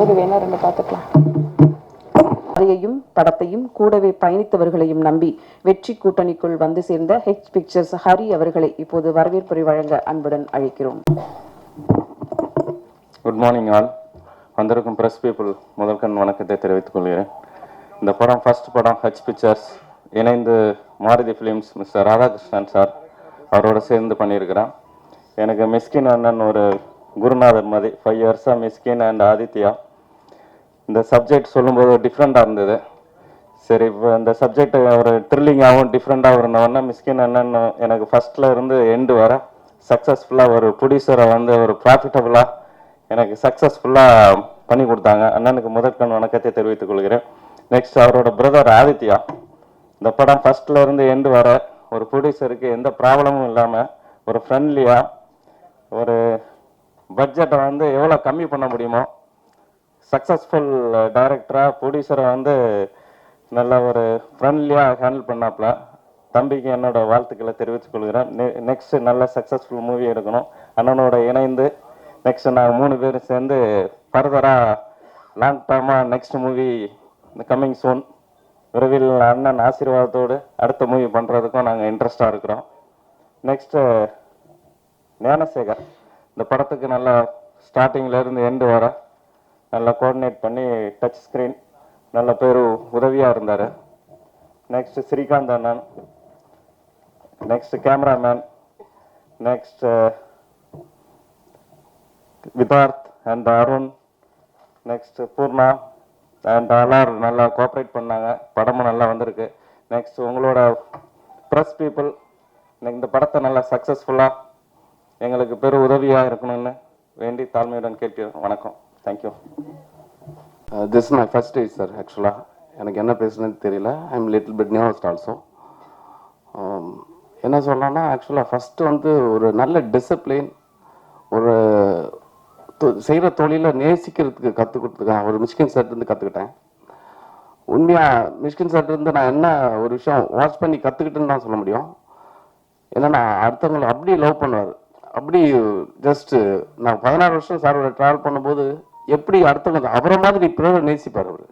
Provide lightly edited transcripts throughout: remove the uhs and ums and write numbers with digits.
ஒரு வேணா ரெண்டு பார்த்துக்கலாம். கதையையும் படத்தையும் கூடவே பயணித்தவர்களையும் நம்பி வெற்றி கூட்டணிக்குள் வந்து சேர்ந்த ஹெச் பிக்சர்ஸ் ஹரி அவர்களை இப்போது வரவேற்புரை வழங்க அன்புடன் அழைக்கிறோம். Good morning all. வந்திருக்கும் ப்ரெஸ் பீப்புள் முதல்கண் வணக்கத்தை தெரிவித்துக் கொள்கிறேன். இந்த படம் ஃபர்ஸ்ட் படம் ஹெச் பிக்சர்ஸ் இணைந்து Maruti films mister Radhakrishnan sir அவரோட சேர்ந்து பண்ணியிருக்கிறேன். எனக்கு மிஸ்கின் அண்ணன் ஒரு குருநாதர் மாதிரி 5 இயர்ஸாக மிஸ்கின் அண்ட் ஆதித்யா இந்த சப்ஜெக்ட் சொல்லும்போது டிஃப்ரெண்ட்டாக இருந்தது. சரி, இப்போ இந்த சப்ஜெக்ட் ஒரு த்ரில்லிங்காகவும் டிஃப்ரெண்ட்டாக இருந்தவொடனே மிஸ்கின் அண்ணன் எனக்கு ஃபஸ்ட்டில் இருந்து எண்டு வர சக்ஸஸ்ஃபுல்லாக ஒரு ப்ரொடியூசரை வந்து ஒரு ப்ராஃபிட்டபுளாக எனக்கு சக்ஸஸ்ஃபுல்லாக பண்ணி கொடுத்தாங்க. அண்ணனுக்கு முதற்கண் வணக்கத்தை தெரிவித்துக் கொள்கிறேன். நெக்ஸ்ட் அவரோட பிரதர் ஆதித்யா, இந்த படம் ஃபஸ்ட்டில் இருந்து எண்டு வர ஒரு ப்ரொடியூசருக்கு எந்த ப்ராப்ளமும் இல்லாமல் ஒரு ஃப்ரெண்ட்லியாக ஒரு பட்ஜெட்டை வந்து எவ்வளோ கம்மி பண்ண முடியுமோ சக்ஸஸ்ஃபுல் டைரக்டராக ப்ரொடியூசரை வந்து நல்ல ஒரு ஃப்ரெண்ட்லியாக ஹேண்டில் பண்ணாப்புல. தம்பிக்கு என்னோட வாழ்த்துக்களை தெரிவித்துக் கொள்கிறேன். நெக்ஸ்ட் நல்ல சக்ஸஸ்ஃபுல் மூவி எடுக்கணும். அண்ணனோட இணைந்து நெக்ஸ்ட் நாங்கள் 3 பேரும் சேர்ந்து ஃபர்தராக லாங் டேர்மாக நெக்ஸ்ட் மூவி இந்த கம்மிங் சூன் விரைவில் அண்ணன் ஆசீர்வாதத்தோடு அடுத்த மூவி பண்ணுறதுக்கும் நாங்கள் இன்ட்ரெஸ்டாக இருக்கிறோம். நெக்ஸ்ட்டு ஞானசேகர் இந்த படத்துக்கு நல்லா ஸ்டார்டிங்லேருந்து எண்டு வர நல்லா கோஆர்டினேட் பண்ணி டச் ஸ்க்ரீன் நல்ல பேர் உதவியாக இருந்தார். நெக்ஸ்ட் ஸ்ரீகாந்த் அண்ணன், next cameraman, next Vidharth and Arun, next Poorna and எல்லாரும் நல்லா கோஆப்ரேட் பண்ணாங்க. படமும் நல்லா வந்திருக்கு. நெக்ஸ்ட் உங்களோட ப்ரெஸ் பீப்புள் இந்த படத்தை நல்லா சக்ஸஸ்ஃபுல்லாக எங்களுக்கு பெரும் உதவியாக இருக்கணும்னு வேண்டி தாழ்மையுடன் கேட்கிறேன். வணக்கம். Thank you. This is my first day sir. ஆக்சுவலாக எனக்கு என்ன பேசுனது தெரியல. ஐ எம் லிட்டில் பிட் நியூஸ்ட் ஆல்சோ. என்ன சொல்லலாம்னா ஆக்சுவலாக ஃபஸ்ட்டு வந்து ஒரு நல்ல டிசிப்ளின், ஒரு செய்கிற தொழிலை நேசிக்கிறதுக்கு கற்றுக் கொடுத்துருக்கேன். ஒரு மிஷ்கின் சார்லேருந்து கற்றுக்கிட்டேன். உண்மையாக மிஷ்கின் சார்லேருந்து நான் என்ன ஒரு விஷயம் வாட்ச் பண்ணி கற்றுக்கிட்டேன்னு தான் சொல்ல முடியும். ஏன்னா அடுத்தவங்களை அப்படி லவ் பண்ணுவார். அப்படி ஜஸ்ட்டு நான் 16 வருஷம் சாரோட ட்ராவல் பண்ணும்போது எப்படி அடுத்தவங்க அவரை மாதிரி பிறரை நேசிப்பார். அவர்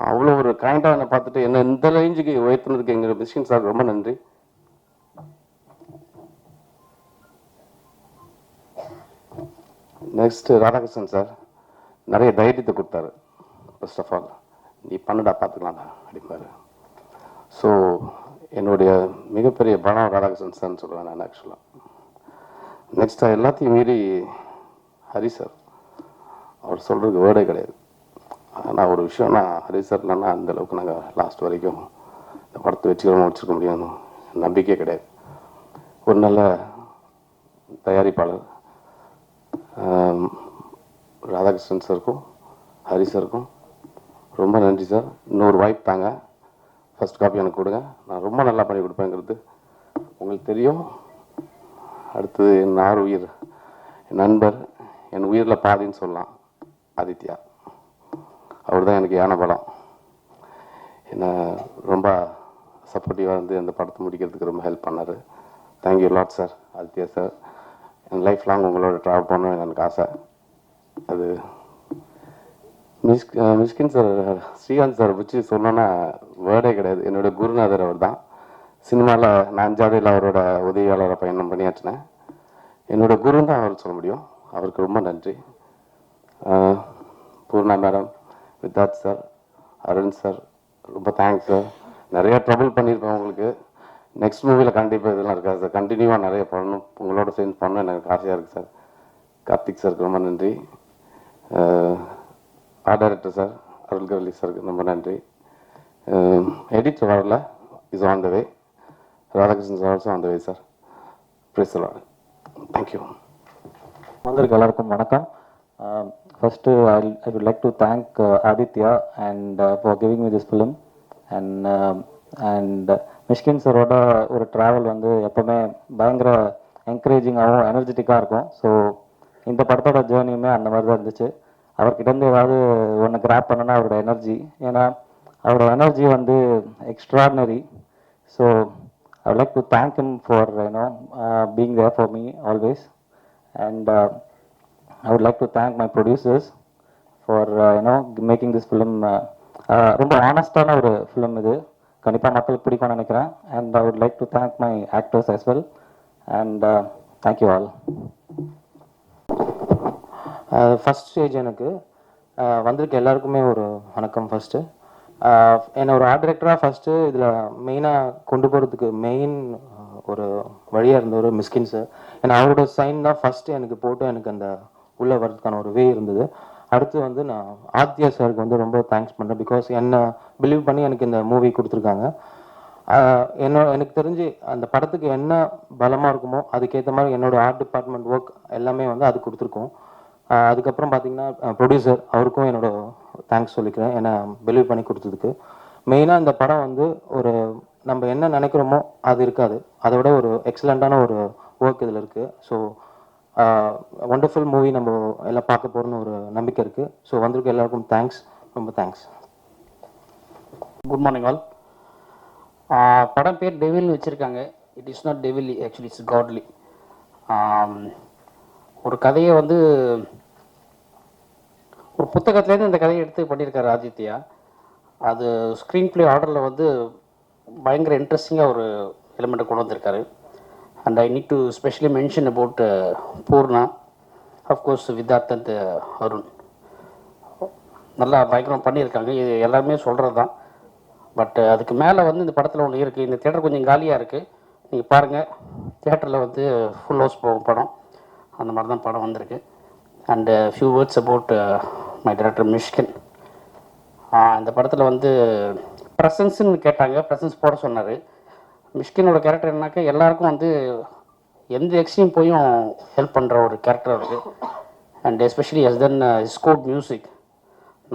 அவ்வளோ ஒரு கைண்டாக என்னை பார்த்துட்டு என்னை இந்த ரேஞ்சுக்கு உயர்த்தினதுக்கு எங்கள் மிஷ்கின் சார் ரொம்ப நன்றி. நெக்ஸ்ட் ராதாகிருஷ்ணன் சார் நிறைய தைரியத்தை கொடுத்தாரு. ஃபர்ஸ்ட் ஆஃப் ஆல் நீ பண்ணுடா பார்த்துக்கலாம்டா அப்படிம்பாரு. ஸோ என்னுடைய மிகப்பெரிய பலம் ராதாகிருஷ்ணன் சார்னு சொல்லுவேன் நான் ஆக்சுவலாக. நெக்ஸ்ட் எல்லாத்தையும் மீறி ஹரி சார், அவர் சொல்கிறதுக்கு வேர்டே கிடையாது. ஆனால் ஒரு விஷயம், நான் ஹரி சார் இல்லைன்னா அந்தளவுக்கு நாங்கள் லாஸ்ட் வரைக்கும் இந்த படத்தை வெற்றிகரமாக முடிச்சிருக்க முடியும்னு நம்பிக்கையே கிடையாது. ஒரு நல்ல தயாரிப்பாளர் ராதாகிருஷ்ணன் சாருக்கும் ஹரி சாருக்கும் ரொம்ப நன்றி சார். இன்னொரு வாய்ப்பு தாங்க. ஃபஸ்ட் காப்பி எனக்கு கொடுங்க, நான் ரொம்ப நல்லா பண்ணி கொடுப்பேங்கிறது உங்களுக்கு தெரியும். அடுத்தது என் உயிர், என் நண்பர், என் உயிரில் பாதின்னு சொல்லலாம், ஆதித்யா. அவர் தான் எனக்கு யான பலம். என்னை ரொம்ப சப்போர்ட்டிவாக இருந்து அந்த படத்தை முடிக்கிறதுக்கு ரொம்ப ஹெல்ப் பண்ணார். Thank you lot sir, Aditya sir. என் லைஃப் லாங் உங்களோட ட்ராவல் பண்ணணும் எனக்கு ஆசை. அது மிஷ்கின் சார், ஸ்ரீகாந்த் சார் வச்சு சொன்னோன்னா வேர்டே கிடையாது. என்னோட குருநாதர் அவர் தான். சினிமாவில் நான் 5ஆவதில் அவரோட உதவியாளரை பயணம் பண்ணியாச்சினேன். என்னோட குருன்னு தான் அவர் சொல்ல முடியும். அவருக்கு ரொம்ப நன்றி. Poorna madam, Vidharth sir, Arun sir, ரொம்ப தேங்க்ஸ் சார். நிறையா ட்ரபிள் பண்ணியிருப்பேன் உங்களுக்கு. நெக்ஸ்ட் மூவியில் கண்டிப்பாக இதெல்லாம் இருக்காது சார். கண்டினியூவாக நிறைய பண்ணணும், உங்களோட சேர்ந்து பண்ணணும் எனக்கு ஆசையாக இருக்குது சார். கார்த்திக் சாருக்கு ரொம்ப நன்றி. Art director sir Arul Kavali சாருக்கு ரொம்ப நன்றி. எடிட்டர் வரல, is on the way. Radhakrishnan sir also on the way sir. Praise the Lord. Thank you. வந்திருக்க எல்லாருக்கும் வணக்கம். First I would like to thank Aditya and for giving me this film and Mysskin சாரோட ஒரு travel வந்து எப்போவுமே பயங்கர என்கரேஜிங்காகவும் எனர்ஜெட்டிக்காக இருக்கும். ஸோ இந்த படத்தோட ஜேர்னியுமே அந்த மாதிரி தான் இருந்துச்சு. அவர்கிட்டருந்து ஏதாவது ஒன்று கிராப் பண்ணனா அவரோட எனர்ஜி, ஏன்னா அவரோட எனர்ஜி வந்து extraordinary. So I would like to thank him for being there for me always. And I would like to thank my producers for making this film. ரொம்ப ஆனஸ்டான ஒரு ஃபிலிம் இது, கண்டிப்பாக மக்களுக்கு பிடிக்கும்னு நினைக்கிறேன். And I would like to thank my actors as well. And thank you all. First stage எனக்கு வந்திருக்க எல்லாருக்குமே ஒரு வணக்கம். ஃபஸ்ட்டு என்னை ஒரு ஆர்ட் டைரக்டராக ஃபஸ்ட்டு இதில் மெயினாக கொண்டு போகிறதுக்கு மெயின் ஒரு வழியாக இருந்தவர் மிஸ்கின் சார். ஏன்னா அவரோட சைன் தான் ஃபஸ்ட்டு எனக்கு போட்டு எனக்கு அந்த உள்ளே வர்றதுக்கான ஒரு வே இருந்தது. அடுத்து வந்து நான் ஆத்யா சாருக்கு வந்து ரொம்ப தேங்க்ஸ் பண்ணுறேன். பிகாஸ் என்னை பிலீவ் பண்ணி எனக்கு இந்த மூவி கொடுத்துருக்காங்க. எனக்கு தெரிஞ்சு அந்த படத்துக்கு என்ன பலமாக இருக்குமோ அதுக்கேற்ற மாதிரி என்னோடய ஆர்ட் டிபார்ட்மெண்ட் ஒர்க் எல்லாமே வந்து அது கொடுத்துருக்கோம். அதுக்கப்புறம் பார்த்தீங்கன்னா ப்ரொடியூசர் அவருக்கும் என்னோட தேங்க்ஸ் சொல்லிக்கிறேன், என்னை பிலீவ் பண்ணி கொடுத்ததுக்கு. மெயினாக இந்த படம் வந்து ஒரு நம்ம என்ன நினைக்கிறோமோ அது இருக்காது, அதை விட ஒரு எக்ஸலண்ட்டான ஒரு ஒர்க் இதில் இருக்குது. ஸோ ஒண்டர்ஃபுல் மூவி நம்ம எல்லாம் பார்க்க போகிறோன்னு ஒரு நம்பிக்கை இருக்குது. ஸோ வந்திருக்க எல்லாருக்கும் தேங்க்ஸ், ரொம்ப தேங்க்ஸ். Good morning all. படம் பேர் டெவில்னு வச்சுருக்காங்க. It is not devil, actually it's godly. ஒரு கதையை வந்து ஒரு புத்தகத்துலேருந்து இந்த கதையை எடுத்து பண்ணியிருக்காரு ஆதித்யா. அது ஸ்க்ரீன் ப்ளே ஆர்டரில் வந்து பயங்கர இன்ட்ரெஸ்டிங்காக ஒரு எலிமெண்ட்டை கொண்டு வந்திருக்காரு. And I need to specially mention about Poorna, of course Vidharth and Arun. நல்லா பயங்கரம் பண்ணியிருக்காங்க. இது எல்லாருமே சொல்கிறது தான். பட் அதுக்கு மேலே வந்து இந்த படத்தில் ஒன்று இருக்குது. இந்த தேட்டர் கொஞ்சம் காலியாக இருக்குது, நீங்கள் பாருங்கள். தேட்டரில் வந்து ஃபுல் ஹவுஸ் போகும் படம். அந்த மாதிரி தான் படம் வந்திருக்கு. And few words about my director Mysskin. இந்த படத்தில் வந்து ப்ரெசன்ஸ்ன்னு கேட்டாங்க, ப்ரெசன்ஸ் போட சொன்னார். மிஷ்கினோட கேரக்டர் என்னாக்கா எல்லாருக்கும் வந்து எந்த எக்ஸ்ட்ரீம் போயும் ஹெல்ப் பண்ணுற ஒரு கேரக்டர் இருக்குது. And especially as then scope music.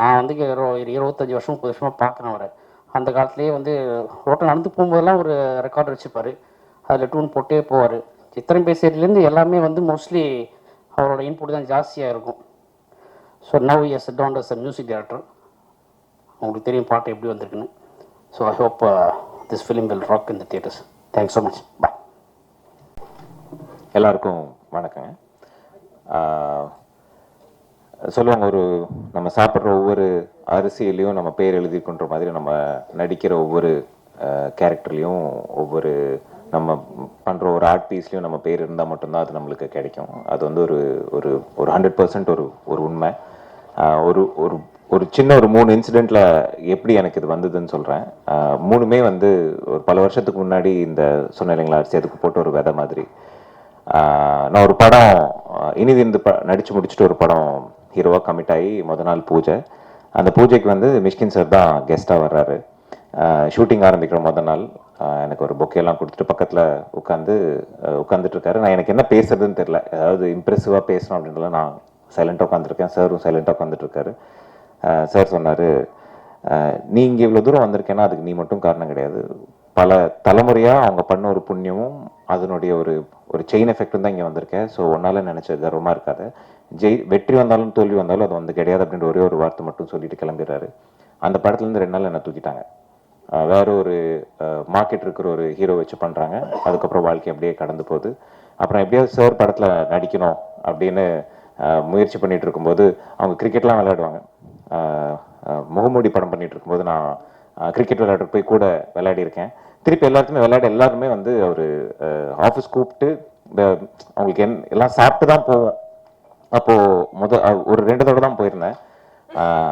நான் வந்து 25 வருஷம் 30 வருஷமாக பார்க்குறேன் அவரை. அந்த காலத்துலேயே வந்து ரோட்டில் நடந்து போகும்போதெல்லாம் ஒரு ரெக்கார்டர் வச்சுப்பார், அதில் டூன் போட்டே போவார். சித்திரம் பேசுறதுலேருந்து எல்லாமே வந்து மோஸ்ட்லி அவரோட இன்புட் தான் ஜாஸ்தியாக இருக்கும். So now as down as a music director. உங்களுக்கு தெரியும் பாட்டு எப்படி வந்திருக்குன்னு. So I hope this film will rock in the theatres. Thanks so much. Bye. எல்லாருக்கும் வணக்கங்க. சொல்லுவாங்க, ஒரு நம்ம சாப்பிட்ற ஒவ்வொரு அரிசியிலையும் நம்ம பேர் எழுதிருக்குன்ற மாதிரி நம்ம நடிக்கிற ஒவ்வொரு கேரக்டர்லேயும் ஒவ்வொரு நம்ம பண்ணுற ஒரு ஆர்ட் பீஸ்லேயும் நம்ம பேர் இருந்தால் மட்டும்தான் அது நம்மளுக்கு கிடைக்கும். அது வந்து ஒரு ஒரு ஒரு 100% ஒரு உண்மை. ஒரு ஒரு ஒரு சின்ன ஒரு 3 இன்சிடெண்ட்டில் எப்படி எனக்கு இது வந்ததுன்னு சொல்கிறேன். 3மே வந்து ஒரு பல வருஷத்துக்கு முன்னாடி இந்த சொன்ன இல்லைங்களா அரிசி அதுக்கு போட்டு ஒரு விதை மாதிரி. நான் ஒரு படம் இனிதிருந்து நடித்து முடிச்சுட்டு ஒரு படம் ஹீரோவாக கமிட் ஆகி நாள் பூஜை. அந்த பூஜைக்கு வந்து மிஷ்கின் சார் தான் கெஸ்ட்டாக வர்றாரு. ஷூட்டிங் ஆரம்பிக்கிற நாள் எனக்கு ஒரு பொக்கேலாம் கொடுத்துட்டு பக்கத்தில் உட்காந்துட்டு இருக்காரு. நான் எனக்கு என்ன பேசுறதுன்னு தெரில, ஏதாவது இம்ப்ரெசிவாக பேசணும் அப்படின்றலாம் நான் சைலண்ட்டாக உட்காந்துருக்கேன். சாரும் சைலண்ட்டாக உட்காந்துட்டு இருக்காரு. சார் சொன்னார், நீ இங்கே இவ்வளோ தூரம் வந்திருக்கேன்னா அதுக்கு நீ மட்டும் காரணம் கிடையாது, பல தலைமுறையாக அவங்க பண்ண ஒரு புண்ணியமும் அதனுடைய ஒரு செயின் எஃபெக்டும் தான் இங்கே வந்திருக்கேன். ஸோ ஒன்றால் நினச்ச கர்வமாக இருக்காது. வெற்றி வந்தாலும் தோல்வி வந்தாலும் அது வந்து கிடையாது அப்படின்ற ஒரே ஒரு வார்த்தை மட்டும் சொல்லிட்டு கிளம்பிடுறாரு. அந்த படத்துலேருந்து 2 நாள் என்னை தூக்கிட்டாங்க. வேற ஒரு மார்க்கெட் இருக்கிற ஒரு ஹீரோ வச்சு பண்ணுறாங்க. அதுக்கப்புறம் வாழ்க்கை அப்படியே கடந்து போகுது. அப்புறம் எப்படியாவது சார் படத்தில் நடிக்கணும் அப்படின்னு முயற்சி பண்ணிட்டு இருக்கும்போது அவங்க கிரிக்கெட்லாம் விளையாடுவாங்க. முகமூடி படம் பண்ணிட்டு இருக்கும்போது நான் கிரிக்கெட் விளையாட போய் கூட விளையாடி இருக்கேன். திருப்பி எல்லாருமே வந்து அவர் ஆஃபீஸ் கூப்பிட்டு அவங்களுக்கு எல்லாம் சாப்பிட்டு தான் போவோம். அப்போது ஒரு 2 தடவை தான் போயிருந்தேன்.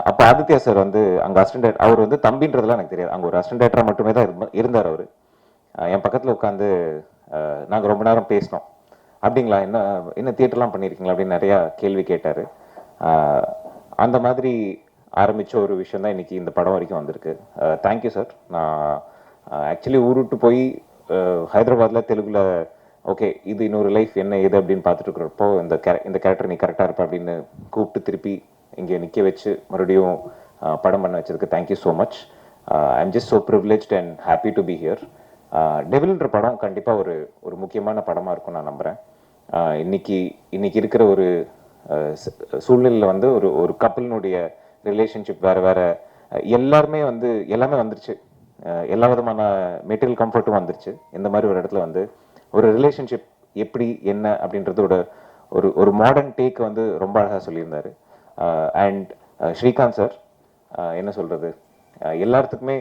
அப்போ ஆதித்யா சார் வந்து அங்கே அசிஸ்டன்ட், அவர் வந்து தம்பின்றதுலாம் எனக்கு தெரியாது, அங்கே ஒரு அசிஸ்டன்ட் டைரக்டராக மட்டுமே தான் இருந்தார். அவர் என் பக்கத்தில் உட்காந்து நாங்கள் ரொம்ப நேரம் பேசினோம். அப்படிங்களா, என்ன தியேட்டர்லாம் பண்ணியிருக்கீங்களா அப்படின்னு நிறையா கேள்வி கேட்டார். அந்த மாதிரி ஆரம்பித்த ஒரு விஷயம் தான் இன்றைக்கி இந்த படம் வரைக்கும் வந்திருக்கு. Thank you sir. நான் ஆக்சுவலி ஊர் விட்டு போய் ஹைதராபாத்தில் தெலுங்குல ஓகே இது இன்னொரு லைஃப் என்ன ஏது அப்படின்னு பார்த்துட்டு இருக்கிறப்போ இந்த கேரக்டர் நீ கரெக்டாக இருப்ப அப்படின்னு கூப்பிட்டு திருப்பி இங்கே நிற்க வச்சு மறுபடியும் படம் பண்ண வச்சதுக்கு thank you so much. I am just so privileged and happy to be here. டெவில்ன்ற படம் கண்டிப்பாக ஒரு முக்கியமான படமாக இருக்கும் நான் நம்புகிறேன். இன்னைக்கு இருக்கிற ஒரு சூழ்நிலையில் வந்து ஒரு கப்பலினுடைய ரிலேஷன்ஷிப் வேறு எல்லாமே வந்துருச்சு. எல்லா விதமான மெட்டீரியல் கம்ஃபர்ட்டும் வந்துருச்சு. இந்த மாதிரி ஒரு இடத்துல வந்து ஒரு ரிலேஷன்ஷிப் எப்படி என்ன அப்படின்றதோட ஒரு ஒரு மாடர்ன் டேக் வந்து ரொம்ப அழகாக சொல்லியிருந்தாரு. அண்ட் ஸ்ரீகாந்த் சார் என்ன சொல்கிறது, எல்லாத்துக்குமே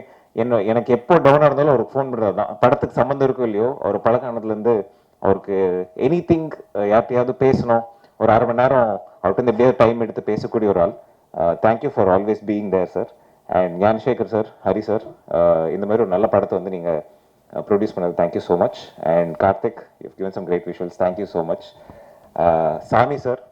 எனக்கு எப்போ டவுனாக இருந்தாலும் அவருக்கு ஃபோன் பண்ணுறது தான். படத்துக்கு சம்மந்தம் இருக்கோ இல்லையோ, அவர் பழக்கானதுலேருந்து அவருக்கு எனி திங் யார்கிட்டையாவது பேசணும், ஒரு அரை மணி நேரம் அவர்கிட்ட எப்படியாவது டைம் எடுத்து பேசக்கூடிய ஒரு ஆள். Thank you for always being there sir. And Gnanasekar sir, Hari sir, இந்த மாதிரி ஒரு நல்ல படத்தை வந்து நீங்கள் ப்ரொடியூஸ் பண்ணது thank you so much. And Karthik, you given some great visuals, thank you so much. Sami sir,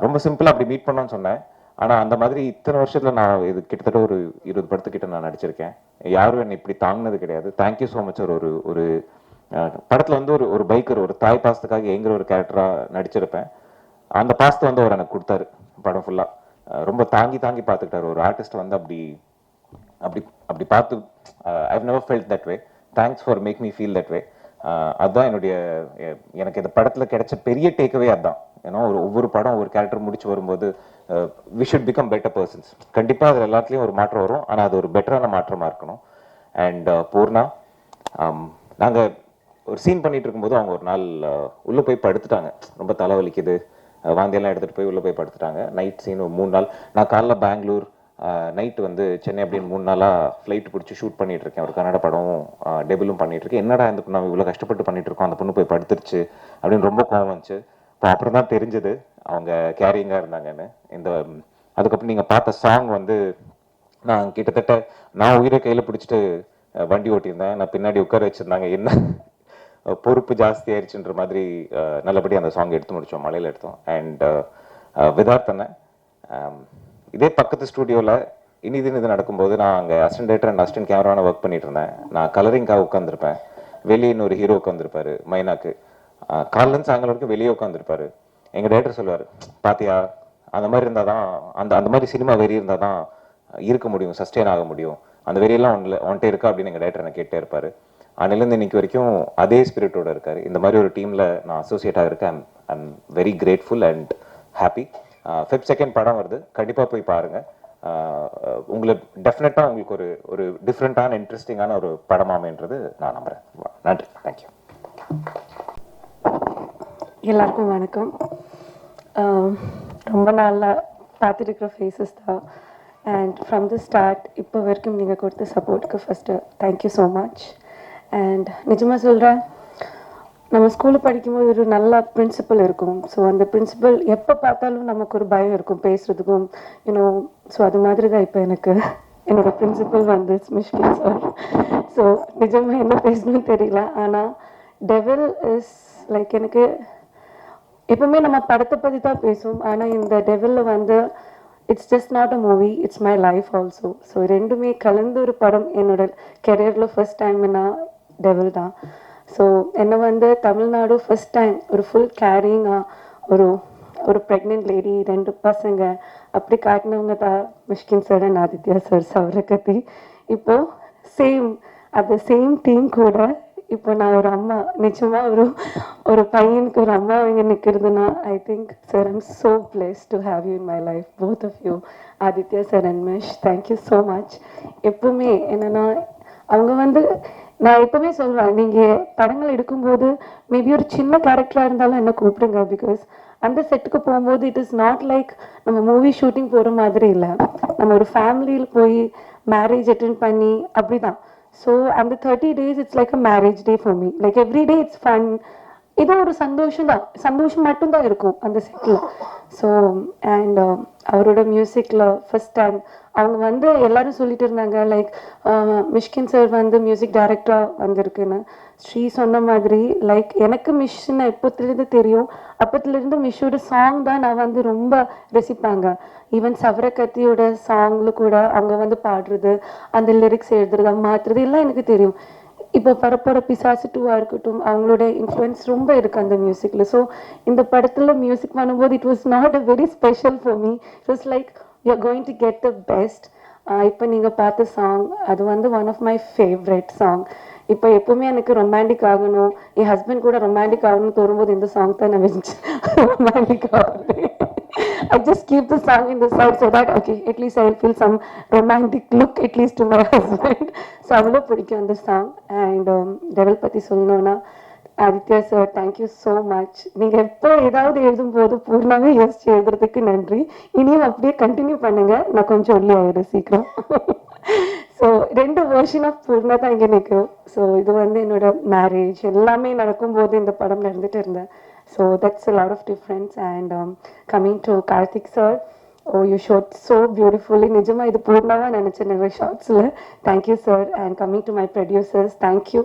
ரொம்ப சிம்பிளாக அப்படி மீட் பண்ணோன்னு சொன்னேன். ஆனால் அந்த மாதிரி இத்தனை வருஷத்தில் நான் இது கிட்டத்தட்ட ஒரு 20 படத்துக்கிட்ட நான் நடிச்சிருக்கேன். யாரும் என்னை இப்படி தாங்கினது கிடையாது. Thank you so much sir. ஒரு படத்தில் வந்து ஒரு பைக்கர், ஒரு தாய் பாசத்துக்காக எங்கிற ஒரு கேரக்டராக நடிச்சிருப்பேன். அந்த பாசத்தை வந்து அவர் எனக்கு கொடுத்தாரு படம் ஃபுல்லாக. ரொம்ப தாங்கி பார்த்துக்கிட்டாரு. ஒரு ஆர்டிஸ்ட் வந்து அப்படி அப்படி அப்படி பார்த்து I've never felt that way. Thanks for make me feel that way. அதுதான் எனக்கு இந்த படத்தில் கிடைச்ச பெரிய டேக்அவே அதுதான். ஏன்னா ஒவ்வொரு படம் ஒவ்வொரு கேரக்டர் முடிச்சு வரும்போது we should become better persons. கண்டிப்பாக அதில் எல்லாத்துலேயும் ஒரு மாற்றம் வரும், ஆனால் அது ஒரு பெட்டரான மாற்றமாக இருக்கணும். அண்ட் பூர்ணா, நாங்கள் ஒரு சீன் பண்ணிட்டு இருக்கும்போது அவங்க ஒரு நாள் உள்ளே போய் படுத்துட்டாங்க. ரொம்ப தலைவலிக்குது, வாந்தியெல்லாம் எடுத்துகிட்டு போய் உள்ளே போய் படுத்துட்டாங்க. நைட் சீன் 3 நாள். நான் காலைல பெங்களூர், நைட்டு வந்து சென்னை, அப்படின்னு 3 நாளாக ஃப்ளைட் பிடிச்சி ஷூட் பண்ணிட்டு இருக்கேன். ஒரு கன்னட படம் டெபிலும் பண்ணிட்டு இருக்கேன். என்னடா இந்த பொண்ணு இவ்வளோ கஷ்டப்பட்டு பண்ணிட்டு இருக்கோம், அந்த பொண்ணு போய் படுத்துருச்சு அப்படின்னு ரொம்ப கோவம் வந்துச்சு. இப்போ அப்புறம் தான் தெரிஞ்சது அவங்க கேரிங்காக இருந்தாங்கன்னு. அதுக்கப்புறம் நீங்கள் பார்த்த சாங் வந்து நான் கிட்டத்தட்ட உயிரை கையில் பிடிச்சிட்டு வண்டி ஓட்டியிருந்தேன். நான் பின்னாடி உட்கார வச்சுருந்தாங்க. என்ன பொறுப்பு ஜாஸ்தி ஆயிடுச்சுன்ற மாதிரி நல்லபடியாக அந்த சாங் எடுத்து முடித்தோம், மலையில் எடுத்தோம். அண்ட் விதார்த் அண்ணன், இதே பக்கத்து ஸ்டூடியோவில் இது நடக்கும்போது நான் அங்கே அசிஸ்டன்ட் டைரக்டர் அண்ட் அசிஸ்டன்ட் கேமரான ஒர்க் பண்ணிட்டு இருந்தேன். நான் கலரிங்காக உட்காந்துருப்பேன். வெளியே இன்னொரு ஹீரோ உட்காந்துருப்பாரு, மைனாக்கு. காலிலேருந்து சாயங்காலம் வரைக்கும் வெளியே உட்காந்துருப்பாரு. எங்கள் டைரக்டர் சொல்லுவார், பாத்தியா அந்த மாதிரி இருந்தால் தான், அந்த மாதிரி சினிமா வெறி இருந்தால் தான் இருக்க முடியும், சஸ்டெயின் ஆக முடியும். அந்த வெறியெல்லாம் ஒன்ட்டே இருக்கா அப்படின்னு எங்கள் டைரக்டர் எனக்கு கேட்டே இருப்பார். அன்னிலேருந்து இன்னைக்கு வரைக்கும் அதே ஸ்பிரிட்டோட இருக்கார். இந்த மாதிரி ஒரு டீமில் நான் அசோசியேட்டாக இருக்கேன். I'm very grateful and happy. Feb 2 படம் வருது, கண்டிப்பாக போய் பாருங்கள். உங்களுக்கு டெஃபினட்டாக உங்களுக்கு ஒரு டிஃப்ரெண்ட்டான இன்ட்ரெஸ்டிங்கான ஒரு படமாமன்றது நான் நம்புகிறேன். நன்றி, தேங்க்யூ. எல்லாருக்கும் வணக்கம். ரொம்ப நாளாக பார்த்துட்டு இருக்கிற ஃபேஸஸ் தான். அண்ட் ஃப்ரம் தி ஸ்டார்ட் இப்போ வரைக்கும் நீங்கள் கொடுத்த சப்போர்ட்டுக்கு first thank you so much. And நிஜமாக சொல்கிறேன், நம்ம ஸ்கூலில் படிக்கும்போது ஒரு நல்ல பிரின்சிபல் இருக்கும். ஸோ அந்த பிரின்சிபல் எப்போ பார்த்தாலும் நமக்கு ஒரு பயம் இருக்கும் பேசுகிறதுக்கும், யூனோ. ஸோ அது மாதிரி தான் இப்போ எனக்கு என்னோடய பிரின்சிபல் வந்து மிஷ்கின் சார். ஸோ நிஜமாக என்ன பேசணும்னு தெரியல. ஆனால் டெவில் இஸ் லைக், எனக்கு எப்பவுமே நம்ம படத்தை பற்றி தான் பேசுவோம். ஆனால் இந்த டெவிலில் வந்து it's just not a movie, it's my life also. So ரெண்டுமே கலந்து ஒரு படம். என்னோட கெரியரில் ஃபர்ஸ்ட் டைம்னா டெவில் தான். ஸோ என்னை வந்து தமிழ்நாடு ஃபர்ஸ்ட் டைம் ஒரு ஃபுல் கேரிங்காக ஒரு ப்ரெக்னென்ட் லேடி, 2 பசங்க அப்படி காட்டினவங்க தான் Mysskin sir and Aditya sir, Savarakathi. இப்போது அந்த சேம் டீம் கூட இப்போ நான் ஒரு அம்மா, நிச்சயமாக ஒரு பையனுக்கு ஒரு அம்மா இங்கே நிற்கிறதுனா I think sir I'm so blessed to have you in my life, both of you, Aditya sir and Mysh. Thank you so much. எப்பவுமே என்னென்னா அவங்க வந்து, நான் எப்பவுமே சொல்லுவேன், நீங்கள் படங்கள் எடுக்கும்போது மேபி ஒரு சின்ன கேரக்டராக இருந்தாலும் என்ன கூப்பிடுங்க. பிகாஸ் அந்த செட்டுக்கு போகும்போது இட் இஸ் நாட் லைக் நம்ம மூவி ஷூட்டிங் போகிற மாதிரி இல்லை. நம்ம ஒரு ஃபேமிலியில் போய் மேரேஜ் அட்டென்ட் பண்ணி அப்படி தான். ஸோ அந்த 30 days it's like a marriage day for me. Like every day it's fun. இது ஒரு சந்தோஷம் மட்டும்தான் இருக்கும் அந்த செட்டில். ஸோ அண்ட் அவரோட மியூசிக்கில் ஃபர்ஸ்ட் டைம் அவங்க வந்து எல்லாரும் சொல்லிட்டு இருந்தாங்க லைக் மிஷ்கின் சார் வந்து மியூசிக் டைரக்டராக வந்திருக்குன்னு. ஸ்ரீ சொன்ன மாதிரி லைக் எனக்கு மிஷ்னை எப்போத்துலேருந்து தெரியும், அப்போத்துலேருந்து மிஷ்ஷோட சாங் தான் நான் வந்து ரொம்ப ரசிப்பாங்க. ஈவன் சவரகத்தியோட சாங்ல கூட அவங்க வந்து பாடுறது, அந்த லிரிக்ஸ் எழுதுறது, மாற்றுறது எல்லாம் எனக்கு தெரியும். இப்போ பரப்போட பிசாசு 2 இருக்கட்டும், அவங்களோட இன்ஃப்ளூயன்ஸ் ரொம்ப இருக்குது அந்த மியூசிக்கில். ஸோ இந்த படத்தில் மியூசிக் பண்ணும்போது it was not a very special for me. It was like you are going to get the best. இப்போ நீங்கள் பார்த்த சாங் அது வந்து one of my favourite song. இப்போ எப்பவுமே எனக்கு ரொமான்டிக் ஆகணும், என் ஹஸ்பண்ட் கூட ரொமான்டிக் ஆகணும்னு தோணும்போது இந்த சாங் தான் நான் வச்சு ரொமான்டிக் ஆகுது. I just keep the song in the side so that okay, at least I will feel some romantic look at least to my husband. So அவ்வளோ பிடிக்கும் அந்த சாங். அண்ட் டெவல் பற்றி சொல்லணும்னா Aditya sir, thank you so much. நீங்கள் எப்போ ஏதாவது எழுதும்போது பூர்ணாவே யோசிச்சு எழுதுறதுக்கு நன்றி. இனியும் அப்படியே கண்டினியூ பண்ணுங்க. நான் கொஞ்சம் ஒல்லி ஆயிடும் சீக்கிரம். ஸோ 2 வெர்ஷன் ஆஃப் பூர்ணா தான் இங்கே நிற்கும். ஸோ இது வந்து என்னோட மேரேஜ் எல்லாமே நடக்கும்போது இந்த படம் நடந்துட்டு இருந்தேன். So that's a lot of difference. And coming to Karthik sir, oh, you shot so beautifully. நிஜமா இது பூர்ணாவா நினைச்சேன் நிறைய ஷார்ட்ஸில். Thank you sir. And coming to my producers, thank you.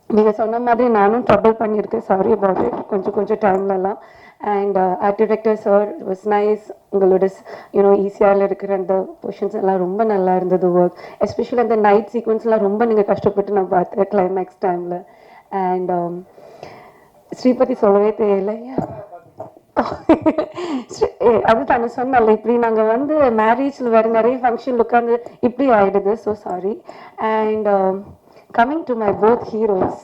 நீங்கள் சொன்ன மாதிரி நானும் ட்ரபிள் பண்ணியிருக்கேன், சாரி அபவுட் இட், கொஞ்சம் டைம்லலாம். And art director sir, it was nice. உங்களோட ஈஸியாவில் இருக்கிற அந்த பொசிஷன்ஸ் எல்லாம் ரொம்ப நல்லா இருந்தது ஒர்க். எஸ்பெஷலி அந்த நைட் சீக்வன்ஸ்லாம் ரொம்ப நீங்கள் கஷ்டப்பட்டு நான் பார்த்தேன் கிளைமேக்ஸ் டைமில். அண்ட் ஸ்ரீபதி சொல்லவே தெரியல. அது தானே சொன்னல, இப்படி நாங்கள் வந்து மேரேஜில் வேறு நிறைய ஃபங்க்ஷன் உட்காந்து இப்படி ஆகிடுது. So sorry. And coming to my both heroes,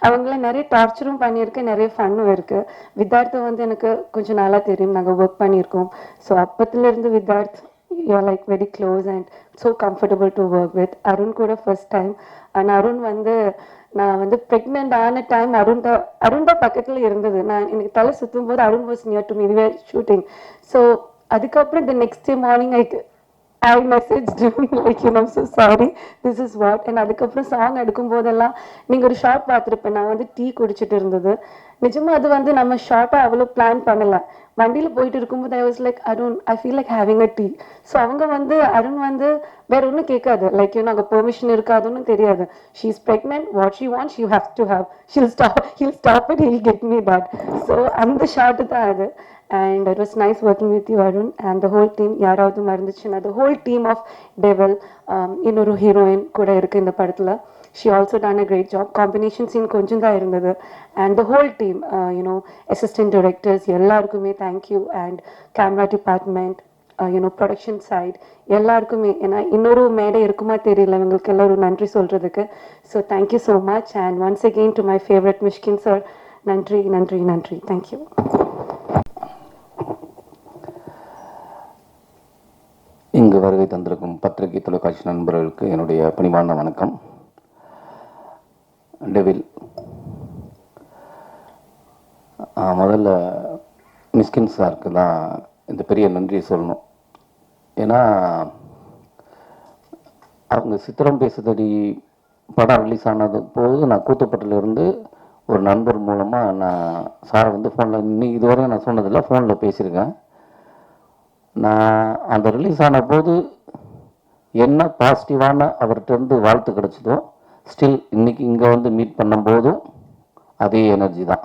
அவங்கள நிறைய டார்ச்சரும் பண்ணியிருக்கேன், நிறைய ஃபன்னும் இருக்குது. வித்தார்த்தை வந்து எனக்கு கொஞ்சம் நாளாக தெரியும், நாங்கள் ஒர்க் பண்ணியிருக்கோம். ஸோ அப்பத்துலேருந்து Vidharth you are like very close and so comfortable to work with. Arun கூட ஃபர்ஸ்ட் டைம். அண்ட் அருண் வந்து நான் வந்து ப்ரெக்னென்ட் ஆன டைம் அருண் தான் பக்கத்தில் இருந்தது. எனக்கு தலை சுற்றும் போது Arun was near to me, we were shooting. So அதுக்கப்புறம் the next day morning I messaged him like, so sorry, this is what. And அதுக்கப்புறம் சாங் எடுக்கும் போதெல்லாம் நீங்கள் ஒரு ஷார்ட் பார்த்துருப்பேன், நான் வந்து டீ குடிச்சிட்டு இருந்தது. நிஜமாக அது வந்து நம்ம ஷார்ட்டாக அவ்வளோ பிளான் பண்ணலை. வண்டியில் போயிட்டு இருக்கும்போது I was like, Arun I feel like having a tea. So அவங்க வந்து அருண் வந்து வேற ஒன்றும் கேட்காது, லைக் அங்கே பெர்மிஷன் இருக்காதுன்னு தெரியாது. She is pregnant, what she want she have to have, he'll stop it, he'll get me that. So அந்த ஷார்ட்டு தான் அது. And it was nice working with you, Arun, and the whole team. யாராவது மறந்துச்சுன்னா the whole team of Devil, இன்னொரு heroine கூட இருக்கு இந்த படத்தில். She also done a great job. Combination scene கொஞ்சம் தான் இருந்தது. And the whole team, assistant directors, எல்லாருக்குமே thank you. And camera department, production side, எல்லாருக்குமே. ஏன்னா இன்னொரு மேடை இருக்குமா தெரியல உங்களுக்கு எல்லாரும் நன்றி சொல்கிறதுக்கு. So thank you so much. And once again to my favorite Mishkin sir, நன்றி நன்றி நன்றி. Thank you. இங்கு வருகை தந்திருக்கும் பத்திரிகை தொலைக்காட்சி நண்பர்களுக்கு என்னுடைய பணிவான வணக்கம். டெவில், முதல்ல மிஸ்கின் சாருக்கு தான் இந்த பெரிய நன்றியை சொல்லணும். ஏன்னா அவங்க சித்திரம் பேசுதடி படம் ரிலீஸ் ஆனது போது நான் கூத்துப்பட்டிலிருந்து ஒரு நண்பர் மூலமாக நான் சாரை வந்து ஃபோனில் இன்னைக்கு இதுவரையும் நான் சொன்னதில்லை, ஃபோனில் பேசியிருக்கேன். நான் அந்த ரிலீஸ் ஆன போது என்ன பாசிட்டிவான அவர்கிட்டருந்து வாழ்த்து கிடச்சதோ, ஸ்டில் இன்றைக்கி இங்கே வந்து மீட் பண்ணும்போதும் அதே எனர்ஜி தான்.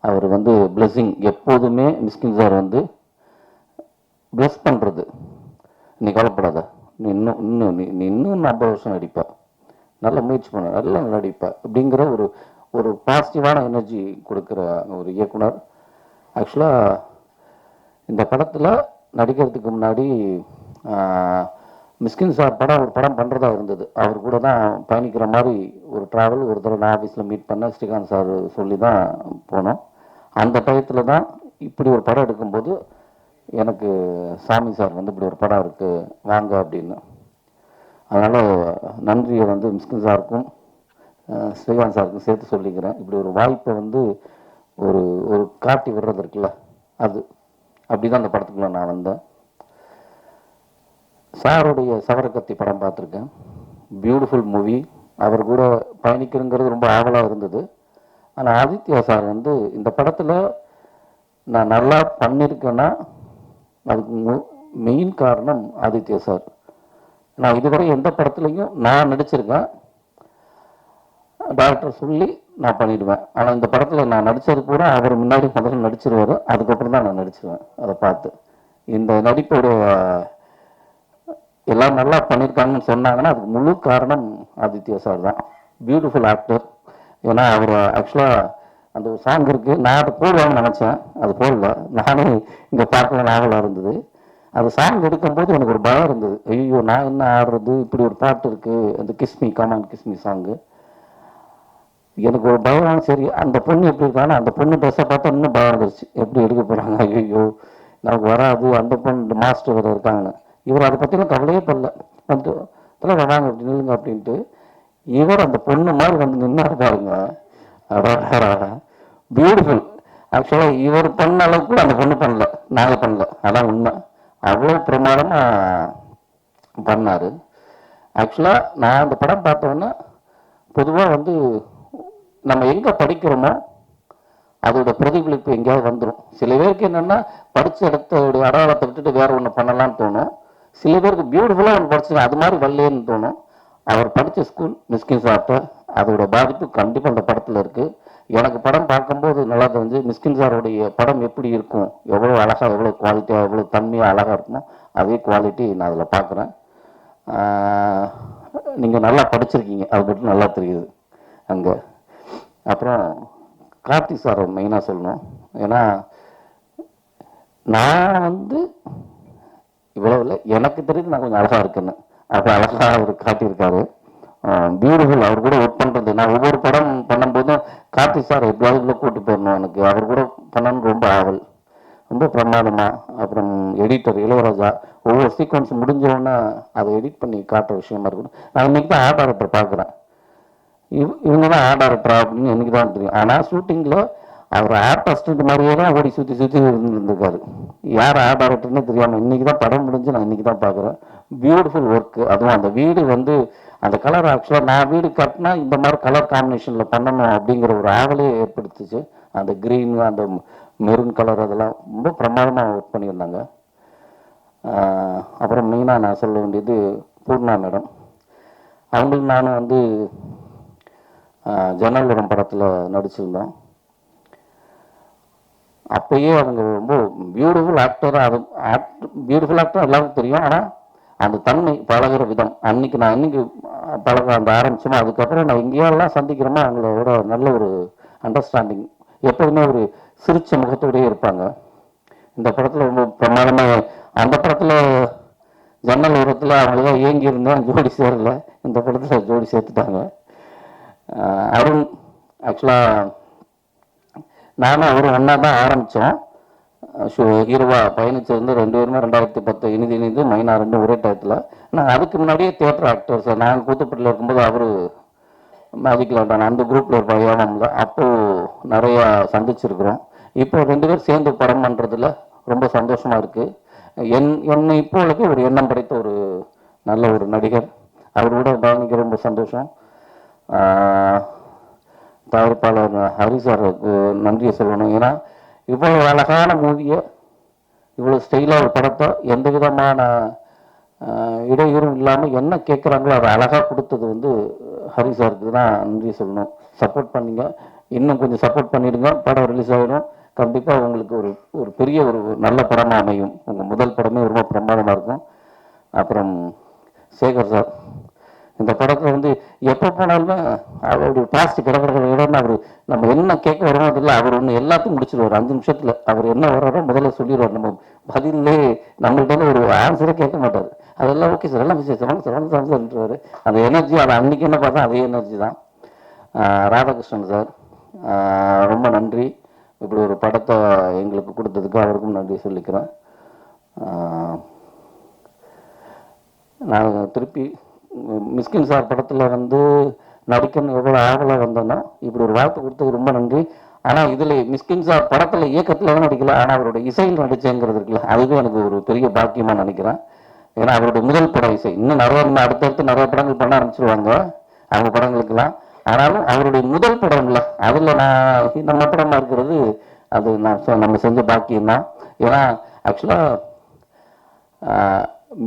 அவர் வந்து பிளெஸ்ஸிங் எப்போதுமே மிஸ்கின் சார் வந்து பிளஸ் பண்ணுறது. நீ கவலைப்படாத, நீ இன்னும் 50 வருஷம் நடிப்ப, நல்ல முயற்சி பண்ண, நல்லா நடிப்ப அப்படிங்கிற ஒரு பாசிட்டிவான எனர்ஜி கொடுக்குற ஒரு இயக்குனர். ஆக்சுவலாக இந்த படத்தில் நடிக்கிறதுக்கு முன்னாடி மிஸ்கின் சார் ஒரு படம் பண்ணுறதா இருந்தது. அவர் கூட தான் பயணிக்கிற மாதிரி ஒரு ட்ராவல் ஒரு தடவை நான் ஆஃபீஸில் மீட் பண்ண ஸ்ரீகாந்த் சார் சொல்லி தான் போனோம். அந்த டயத்தில் தான் இப்படி ஒரு படம் எடுக்கும்போது எனக்கு சாமி சார் வந்து இப்படி ஒரு படம் இருக்குது வாங்க அப்படின்னு. அதனால் நன்றியை வந்து மிஸ்கின் சாருக்கும் ஸ்ரீகாந்த் சாருக்கும் சேர்த்து சொல்லிக்கிறேன். இப்படி ஒரு வாய்ப்பை வந்து ஒரு காட்டி விடுறது இருக்குல்ல, அது அப்படி தான் அந்த படத்துக்குள்ள நான் வந்தேன். சாருடைய சவரக்கத்தி படம் பார்த்துருக்கேன், பியூட்டிஃபுல் மூவி. அவர் கூட பயணிக்கிறங்கிறது ரொம்ப ஆவலாக இருந்தது. ஆனால் ஆதித்யா சார் வந்து இந்த படத்தில் நான் நல்லா பண்ணியிருக்கேன்னா அதுக்கு மெயின் காரணம் ஆதித்யா சார். நான் இதுவரை எந்த படத்துலையும் நான் நடிச்சிருக்கேன், டாக்டர் சொல்லி நான் பண்ணிடுவேன். ஆனால் இந்த படத்தில் நான் நடித்தது கூட அவர் முன்னாடி முதல்ல நடிச்சிருவார், அதுக்கப்புறம் தான் நான் நடிச்சிருவேன். அதை பார்த்து இந்த நடிப்போடைய எல்லாம் நல்லா பண்ணியிருக்காங்கன்னு சொன்னாங்கன்னா அதுக்கு முழு காரணம் ஆதித்யா சார் தான். Beautiful actor. ஏன்னா அவர் ஆக்சுவலாக அந்த ஒரு சாங் இருக்குது, நான் அதை போடுவாங்கன்னு நினச்சேன், அது போடல. நானே இங்கே பார்க்கல, நாவலாக இருந்தது. அந்த சாங் எடுக்கும்போது எனக்கு ஒரு பயம் இருந்தது, ஐயோ நான் என்ன ஆடுறது, இப்படி ஒரு பாட்டு இருக்குது, அந்த கிஸ்மி கமான் கிஸ்மி சாங்கு. எனக்கு ஒரு பயம். சரி அந்த பொண்ணு எப்படி இருக்காங்கன்னா அந்த பொண்ணு ட்ரெஸ்ஸை பார்த்தா இன்னும் பயம் வந்துருச்சு, எப்படி எடுக்க போகிறாங்க, ஐயோ நமக்கு வராது, அந்த பொண்ணு மாஸ்டர் வேறு இருக்காங்கன்னு. இவர் அதை பற்றிலாம் கவலையே படல, வந்து அதெல்லாம் வாங்க அப்படி நில்லுங்க அப்படின்ட்டு. இவர் அந்த பொண்ணு மாதிரி வந்து நின்னாரு பாருங்க, பியூட்டிஃபுல். ஆக்சுவலாக இவர் பண்ண அளவுக்கு கூட அந்த பொண்ணு பண்ணல, நாங்கள் பண்ணல, அதான் உண்மை. அவ்வளோ பிரமாதமாக பண்ணார். ஆக்சுவலாக நான் அந்த படம் பார்த்தோன்னா பொதுவாக வந்து நம்ம எங்கே படிக்கிறோமோ அதோட பிரதிபலிப்பு எங்கேயாவது வந்துடும். சில பேருக்கு என்னென்னா படித்த இடத்தோடைய அடையாளத்தை விட்டுட்டு வேற ஒன்று பண்ணலான்னு தோணும். சில பேருக்கு பியூட்டிஃபுல்லாக ஒன்று படிச்சுங்க அது மாதிரி வரலேன்னு தோணும். அவர் படித்த ஸ்கூல் மிஸ்கின் சார்ட்ட அதோட பாதிப்பு கண்டிப்பாக அந்த படத்தில் இருக்குது. எனக்கு படம் பார்க்கும்போது நல்லா தெரிஞ்சு மிஸ்கின் சாரோடைய படம் எப்படி இருக்கும், எவ்வளோ அழகாக, எவ்வளோ குவாலிட்டியாக, எவ்வளோ தன்மையாக அழகாக இருக்குமோ அதே குவாலிட்டி நான் அதில் பார்க்குறேன். நீங்கள் நல்லா படிச்சிருக்கீங்க, அது மட்டும் நல்லா தெரியுது அங்கே. அப்புறம் கார்த்தி சாரை மெயினாக சொல்லணும். ஏன்னா நான் வந்து இவ்வளோ இல்லை, எனக்கு தெரியுது நான் கொஞ்சம் அழகாக இருக்குன்னு, அப்போ அழகாக அவர் காட்டியிருக்காரு. பியூட்டிஃபுல். அவர் கூட ஒர்க் பண்ணுறது, நான் ஒவ்வொரு படம் பண்ணும்போதும் கார்த்தி சார் எப்படியாவது கூப்பிட்டு போயிடணும், எனக்கு அவர் கூட பண்ணணும்னு ரொம்ப ஆவல், ரொம்ப பிரமாதமாக. அப்புறம் எடிட்டர் இளையராஜா ஒவ்வொரு சீக்வன்ஸ் முடிஞ்சோடனே அதை எடிட் பண்ணி காட்டுற விஷயமா இருக்கணும். நான் இன்றைக்கி தான் ஆர்ட் டைரக்டர் பார்க்குறேன், இவங்க தான் ஆர்ட் டைரக்டரா அப்படின்னு எனக்கு தான் தெரியும். ஆனால் ஷூட்டிங்கில் அவர் ஆர்ட் அசிஸ்டன்ட் மாதிரியே தான் ஓடி சுற்றி சுற்றி இருந்திருக்காரு. யார் ஆர்ட் டைரக்டர்னு தெரியாமல் இன்றைக்கி தான் படம் முடிஞ்சு நான் இன்றைக்கி தான் பார்க்குறேன். Beautiful work. அதுவும் அந்த வீடு வந்து அந்த கலர், ஆக்சுவலாக நான் வீடு கட்டினா இந்த மாதிரி கலர் காம்பினேஷனில் பண்ணணும் அப்படிங்கிற ஒரு ஆவலே ஏற்படுத்துச்சு. அந்த க்ரீன், அந்த மெரூன் கலர், அதெல்லாம் ரொம்ப பிரமாதமாக ஒர்க் பண்ணியிருந்தாங்க. அப்புறம் மெயினாக நான் சொல்ல வேண்டியது பூர்ணா மேடம். அவங்களுக்கு நானும் வந்து ஜன்னல்வரம் படத்தில் நடிச்சிருந்தோம். அப்பயே அவங்க ரொம்ப பியூட்டிஃபுல் ஆக்டராக, அது பியூட்டிஃபுல் ஆக்டர் எல்லாருக்கும் தெரியும். ஆனால் அந்த தன்மை, பழகிற விதம், அன்னைக்கு நான் என்னைக்கு பழக அந்த ஆரம்பிச்சோமோ அதுக்கப்புறம் நான் எங்கேயெல்லாம் சந்திக்கிறோமோ அவங்களோட நல்ல ஒரு அண்டர்ஸ்டாண்டிங், எப்போதுமே ஒரு சிரிச்ச முகத்தோடயே இருப்பாங்க. இந்த படத்தில் ரொம்ப பிரமாதமாக, அந்த படத்தில் ஜன்னல் உரத்தில் அவங்களதான் ஏங்கி இருந்தேன், ஜோடி சேரல. இந்த படத்தில் ஜோடி சேர்த்துட்டாங்க. அருண், ஆக்சுவலாக நானும் அவரும் ஒன்றா தான் ஆரம்பித்தோம். ஹீரோவா பயணிச்சிருந்து 2 பேருமே 2010 இனிது மைனா 2 ஒரே டயத்தில். நான் அதுக்கு முன்னாடியே தியேட்டர் ஆக்டர் சார், நாங்கள் கூத்துப்பட்டில் இருக்கும்போது அவர் மேஜிக் லாண்டான அந்த குரூப்பில் ஒரு பையனில் அப்போது நிறையா சந்திச்சிருக்கிறோம். இப்போ 2 பேர் சேர்ந்து படம் பண்ணுறதுல ரொம்ப சந்தோஷமாக இருக்குது. என்னை இப்போதைக்கு ஒரு எண்ணம் படைத்த ஒரு நல்ல ஒரு நடிகர், அவர் கூட பயணிக்க ரொம்ப சந்தோஷம். தயாரிப்பாளர் ஹரி சாருக்கு நன்றியை சொல்லணும். ஏன்னா இவ்வளோ அழகான மூவியை, இவ்வளோ ஸ்டைலாக ஒரு படத்தை எந்த விதமான இடையூறும் இல்லாமல் என்ன கேட்குறாங்களோ அதை அழகாக கொடுத்தது வந்து ஹரி சாருக்கு தான் நன்றி சொல்லணும். சப்போர்ட் பண்ணிங்க, இன்னும் கொஞ்சம் சப்போர்ட் பண்ணிடுங்க. படம் ரிலீஸ் ஆகிடும். கண்டிப்பாக உங்களுக்கு ஒரு பெரிய ஒரு நல்ல படமாக அமையும். உங்கள் முதல் படமே ரொம்ப பிரமாதமாக இருக்கும். அப்புறம் சேகர் சார், இந்த படத்தில் வந்து எப்போ போனாலுமே அவருடைய பாஸ்ட் கிடக்கிற இடம், அவர் நம்ம என்ன கேட்க வரோமோ அதில் அவர் ஒன்று எல்லாத்தையும் முடிச்சிடுவார் 5 நிமிஷத்தில். அவர் என்ன வர்றாரோ முதல்ல சொல்லிடுவார். நம்ம பதிலே நம்மள்கிட்ட ஒரு ஆன்சரே கேட்க மாட்டார். அதெல்லாம் ஓகே சார், எல்லாம் சொல்லிட்டுருவார். அந்த எனர்ஜி, அதை அன்றைக்கி என்ன பார்த்தா அதே எனர்ஜி தான். ராதாகிருஷ்ணன் சார், ரொம்ப நன்றி. இப்படி ஒரு படத்தை எங்களுக்கு கொடுத்ததுக்கு அவருக்கும் நன்றி சொல்லிக்கிறேன். நான் திருப்பி மிஸ்கின் சார் படத்தில் வந்து நடிக்கணும் எவ்வளோ ஆவலாக வந்தோன்னா இப்படி ஒரு வாய்ப்பு கொடுத்தது ரொம்ப நன்றி. ஆனால் இதில் மிஸ்கின் சார் படத்தில் இயக்கத்தில் தான் நடிக்கல, ஆனால் அவரோட இசையில் நடிச்சேங்கிறது இருக்குல்ல, அதுவே எனக்கு ஒரு பெரிய பாக்கியமாக நினைக்கிறேன். ஏன்னா அவருடைய முதல் படம் இசை, இன்னும் அடுத்தடுத்து நிறைய படங்கள் பண்ண ஆரம்பிச்சிருவாங்க அவங்க படங்களுக்கெல்லாம். ஆனாலும் அவருடைய முதல் படம் இல்லை, அதில் நம்ம படமாக இருக்கிறது அது நம்ம செஞ்ச பாக்கியம்தான். ஏன்னா ஆக்சுவலாக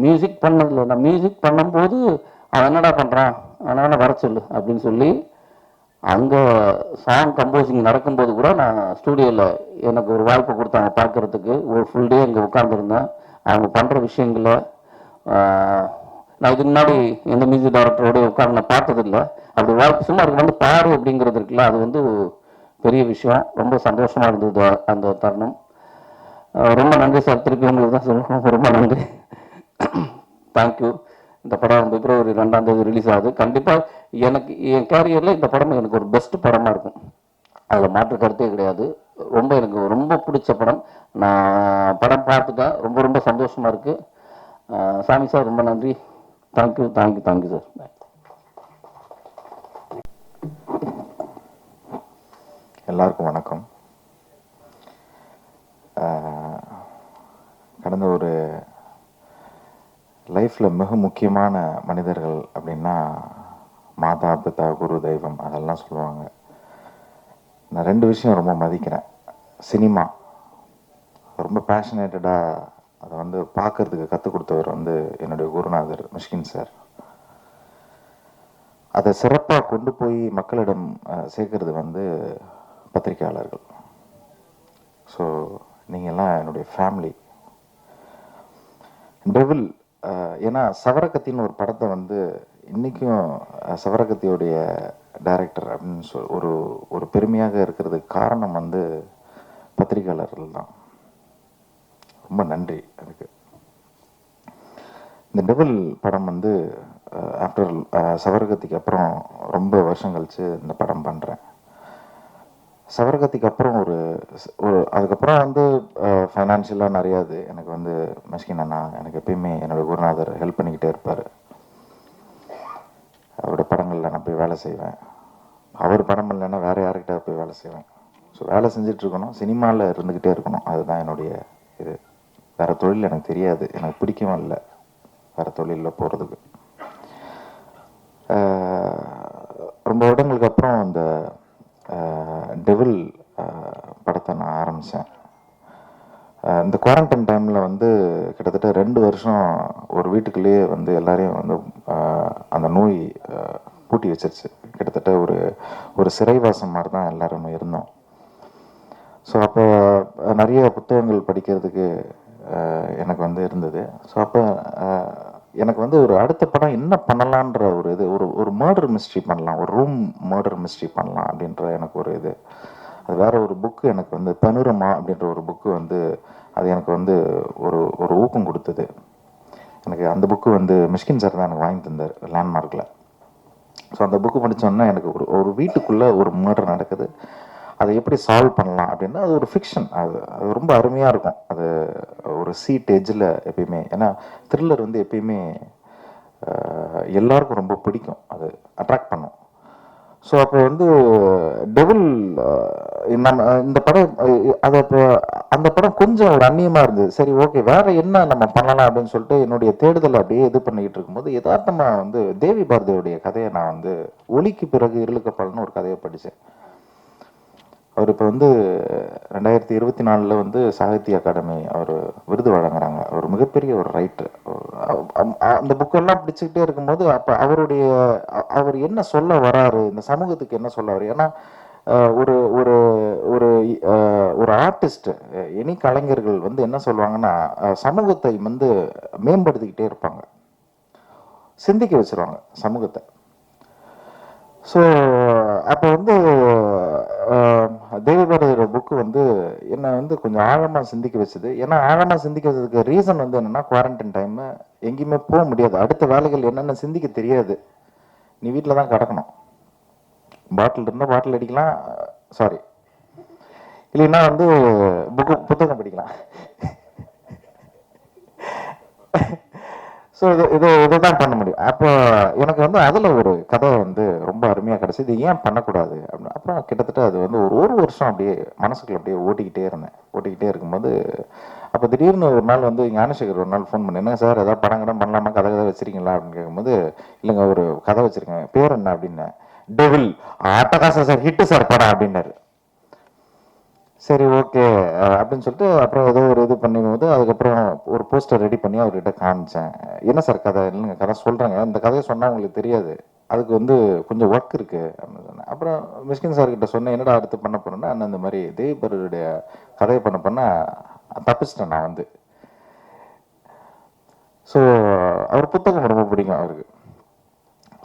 மியூசிக் பண்ணதில்லை, நான் மியூசிக் பண்ணும்போது அவன் என்னடா பண்ணுறான், அவனை வர சொல்லு அப்படின்னு சொல்லி அங்கே சாங் கம்போசிங் நடக்கும்போது கூட நான் ஸ்டூடியோவில் எனக்கு ஒரு வாய்ப்பு கொடுத்தாங்க பார்க்குறதுக்கு. ஒரு ஃபுல் டே இங்கே உட்காந்துருந்தேன். அவங்க பண்ணுற விஷயங்களை நான் இதுக்கு முன்னாடி எந்த மியூசிக் டைரக்டரோடய உட்காந்து நான் பார்த்ததில்லை. அப்படி வாய்ப்பு சும்மா இருக்கு வந்து பாரு அப்படிங்கிறது இருக்குல்ல, அது வந்து பெரிய விஷயம். ரொம்ப சந்தோஷமாக இருந்தது அந்த தருணம். ரொம்ப நன்றி சார், திருப்பி உங்களுக்கு தான் சொல்லணும், ரொம்ப நன்றி. தேங்க்யூ. இந்த படம் பிப்ரவரி 2ஆம் தேதி ரிலீஸ் ஆகுது. கண்டிப்பாக எனக்கு என் கேரியரில் இந்த படம் எனக்கு ஒரு பெஸ்ட் படமாக இருக்கும், அதில் மாற்று கருத்தே கிடையாது. எனக்கு ரொம்ப பிடிச்ச படம். நான் படம் பார்த்துட்டேன், ரொம்ப சந்தோஷமாக இருக்குது. சாமி சார் ரொம்ப நன்றி. Thank you sir. எல்லாருக்கும் வணக்கம். கடந்த ஒரு லைஃப்பில் மிக முக்கியமான மனிதர்கள் அப்படின்னா மாதா பிதா குரு தெய்வம் அதெல்லாம் சொல்லுவாங்க. நான் 2 விஷயம் ரொம்ப மதிக்கிறேன். சினிமா ரொம்ப பேஷனேட்டடாக அதை வந்து பார்க்கறதுக்கு கற்றுக் கொடுத்தவர் வந்து என்னுடைய குருநாதர் மிஷ்கின் சார். அதை சிறப்பாக கொண்டு போய் மக்களிடம் சேர்க்கறது வந்து பத்திரிகையாளர்கள். ஸோ நீங்கள்லாம் என்னுடைய ஃபேமிலி. டெவில் ஏன்னா சவரக்கத்தின்னு ஒரு படத்தை வந்து இன்றைக்கும் சவரக்கத்தியோடைய டைரக்டர் அப்படின்னு ஒரு பெருமையாக இருக்கிறதுக்கு காரணம் வந்து பத்திரிகையாளர்கள் தான். ரொம்ப நன்றி அதுக்கு. இந்த டெவில் படம் வந்து ஆஃப்டர் சவரகத்திக்கு அப்புறம் ரொம்ப வருஷம் கழித்து இந்த படம் பண்ணுறேன். சவரகத்திக்கு அப்புறம் அதுக்கப்புறம் வந்து ஃபைனான்ஷியலாக நிறையாது எனக்கு வந்து மிஷ்கின் அண்ணா எனக்கு எப்பயுமே என்னோடய குருநாதர் ஹெல்ப் பண்ணிக்கிட்டே இருப்பார். அவருடைய படங்களில் நான் போய் வேலை செய்வேன். அவர் படம் இல்லைன்னா வேறு யார்கிட்ட போய் வேலை செய்வேன். ஸோ வேலை செஞ்சிட்ருக்கணும், சினிமாவில் இருந்துக்கிட்டே இருக்கணும். அதுதான் என்னுடைய இது. வேறு தொழில் எனக்கு தெரியாது, எனக்கு பிடிக்கவும் இல்லை வேறு தொழிலில் போகிறதுக்கு. ரொம்ப வருடங்களுக்கு அப்புறம் இந்த டெவில் படத்தை நான் ஆரம்பித்தேன். இந்த குவாரண்டைன் டைமில் வந்து கிட்டத்தட்ட 2 வருஷம் ஒரு வீட்டுக்குள்ளேயே வந்து எல்லாரையும் வந்து அந்த நோய் பூட்டி வச்சிருச்சு. கிட்டத்தட்ட ஒரு சிறைவாசம் மாதிரி தான் எல்லாருமே இருந்தோம். ஸோ அப்போ நிறைய புத்தகங்கள் படிக்கிறதுக்கு எனக்கு வந்து இருந்தது. ஸோ அப்போ எனக்கு வந்து ஒரு அடுத்த படம் என்ன பண்ணலான்ற ஒரு இது ஒரு மர்டர் மிஸ்ட்ரி பண்ணலாம், ஒரு ரூம் மர்டர் மிஸ்ட்ரி பண்ணலாம் அப்படின்ற எனக்கு ஒரு இது. அது வேற ஒரு புக்கு எனக்கு வந்து பனுரமா அப்படின்ற ஒரு புக்கு வந்து அது எனக்கு வந்து ஒரு ஊக்கம் கொடுத்தது. எனக்கு அந்த புக்கு வந்து மிஷ்கின் சார் தான் எனக்கு வாங்கி தந்தார் லேண்ட்மார்க்கில். ஸோ அந்த புக்கு படித்தோன்னா எனக்கு ஒரு வீட்டுக்குள்ளே ஒரு மர்டர் நடக்குது, அதை எப்படி சால்வ் பண்ணலாம் அப்படின்னா அது ஒரு ஃபிக்ஷன். அது ரொம்ப அருமையாக இருக்கும். அது ஒரு சீட் எஜ்ஜில் எப்பயுமே, ஏன்னா த்ரில்லர் வந்து எப்பயுமே எல்லாருக்கும் ரொம்ப பிடிக்கும், அது அட்ராக்ட் பண்ணும். ஸோ அப்போ வந்து டெவில் நம்ம இந்த படம் அது அப்போ அந்த படம் கொஞ்சம் ஒரு அந்நியமாக இருந்தது. சரி ஓகே வேறு என்ன நம்ம பண்ணலாம் அப்படின்னு சொல்லிட்டு என்னுடைய தேடுதலை அப்படியே இது பண்ணிக்கிட்டு இருக்கும்போது யதார்த்தமாக வந்து தேவி பாரதியோடைய கதையை நான் வந்து ஒளிக்கு பிறகு இருளுக்கப்பால்னு ஒரு கதையை படித்தேன். அவர் இப்போ வந்து 2024 வந்து சாகித்ய அகாடமி அவர் விருது வழங்குறாங்க. அவர் மிகப்பெரிய ஒரு ரைட்டர். அந்த புக்கெல்லாம் பிடிச்சிக்கிட்டே இருக்கும்போது அப்போ அவர் என்ன சொல்ல வராரு, இந்த சமூகத்துக்கு என்ன சொல்ல வர்றாரு. ஏன்னா ஒரு ஒரு ஒரு ஒரு ஆர்டிஸ்ட் எனி கலைஞர்கள் வந்து என்ன சொல்லுவாங்கன்னா சமூகத்தை வந்து மேம்படுத்திக்கிட்டே இருப்பாங்க, சிந்திக்க வச்சிருவாங்க சமூகத்தை. ஸோ அப்போ வந்து தேவிபாரதியோட புக்கு வந்து என்னை வந்து கொஞ்சம் ஆழமாக சிந்திக்க வச்சுது. ஏன்னா ஆழமாக சிந்திக்க வச்சதுக்கு ரீசன் வந்து என்னென்னா குவாரண்டைன் டைமு எங்கேயுமே போக முடியாது, அடுத்த வேலைகள் என்னென்னு சிந்திக்க தெரியாது, நீ வீட்டில் தான் கிடக்கணும். பாட்டில் இருந்தால் பாட்டில் அடிக்கலாம், சாரி இல்லைன்னா வந்து புத்தகம் படிக்கலாம். ஸோ இதை தான் பண்ண முடியும். அப்போ எனக்கு வந்து அதில் ஒரு கதை வந்து ரொம்ப அருமையாக கிடச்சி இது ஏன் பண்ணக்கூடாது அப்படின்னு. அப்புறம் கிட்டத்தட்ட அது வந்து ஒரு வருஷம் அப்படியே மனசுக்குள்ள அப்படியே ஓட்டிக்கிட்டே இருக்கும்போது அப்போ திடீர்னு ஒரு நாள் வந்து ஞானசேகர் ஒரு நாள் ஃபோன் பண்ணி, என்ன சார் ஏதாவது படம் கடம் பண்ணலாமா, கதை வச்சிருக்கீங்களா அப்படின்னு கேட்கும்போது, இல்லைங்க ஒரு கதை வச்சுருக்கேன், பேர் என்ன அப்படின்னு. டெவில் அட்டகாசம் சார், ஹிட்டு சார் படம் அப்படின்னாரு. சரி ஓகே அப்படின்னு சொல்லிட்டு அப்புறம் ஏதோ ஒரு இது பண்ணும்போது அதுக்கப்புறம் ஒரு போஸ்டர் ரெடி பண்ணி அவர்கிட்ட காமிச்சேன். என்ன சார் கதை, இல்லைங்க கதை சொல்கிறேங்க, இந்த கதையை சொன்னால் உங்களுக்கு தெரியாது, அதுக்கு வந்து கொஞ்சம் ஒர்க் இருக்குது அப்படின்னு சொன்னேன். அப்புறம் மிஷ்கின் சார்கிட்ட சொன்னேன், என்னடா அடுத்து பண்ண போகிறேன்னா அந்த மாதிரி தேவிபாரதியுடைய கதையை பண்ணால் தப்பிச்சிட்டேன் நான் வந்து. ஸோ அவர் புத்தகம் ரொம்ப பிடிக்கும் அவருக்கு.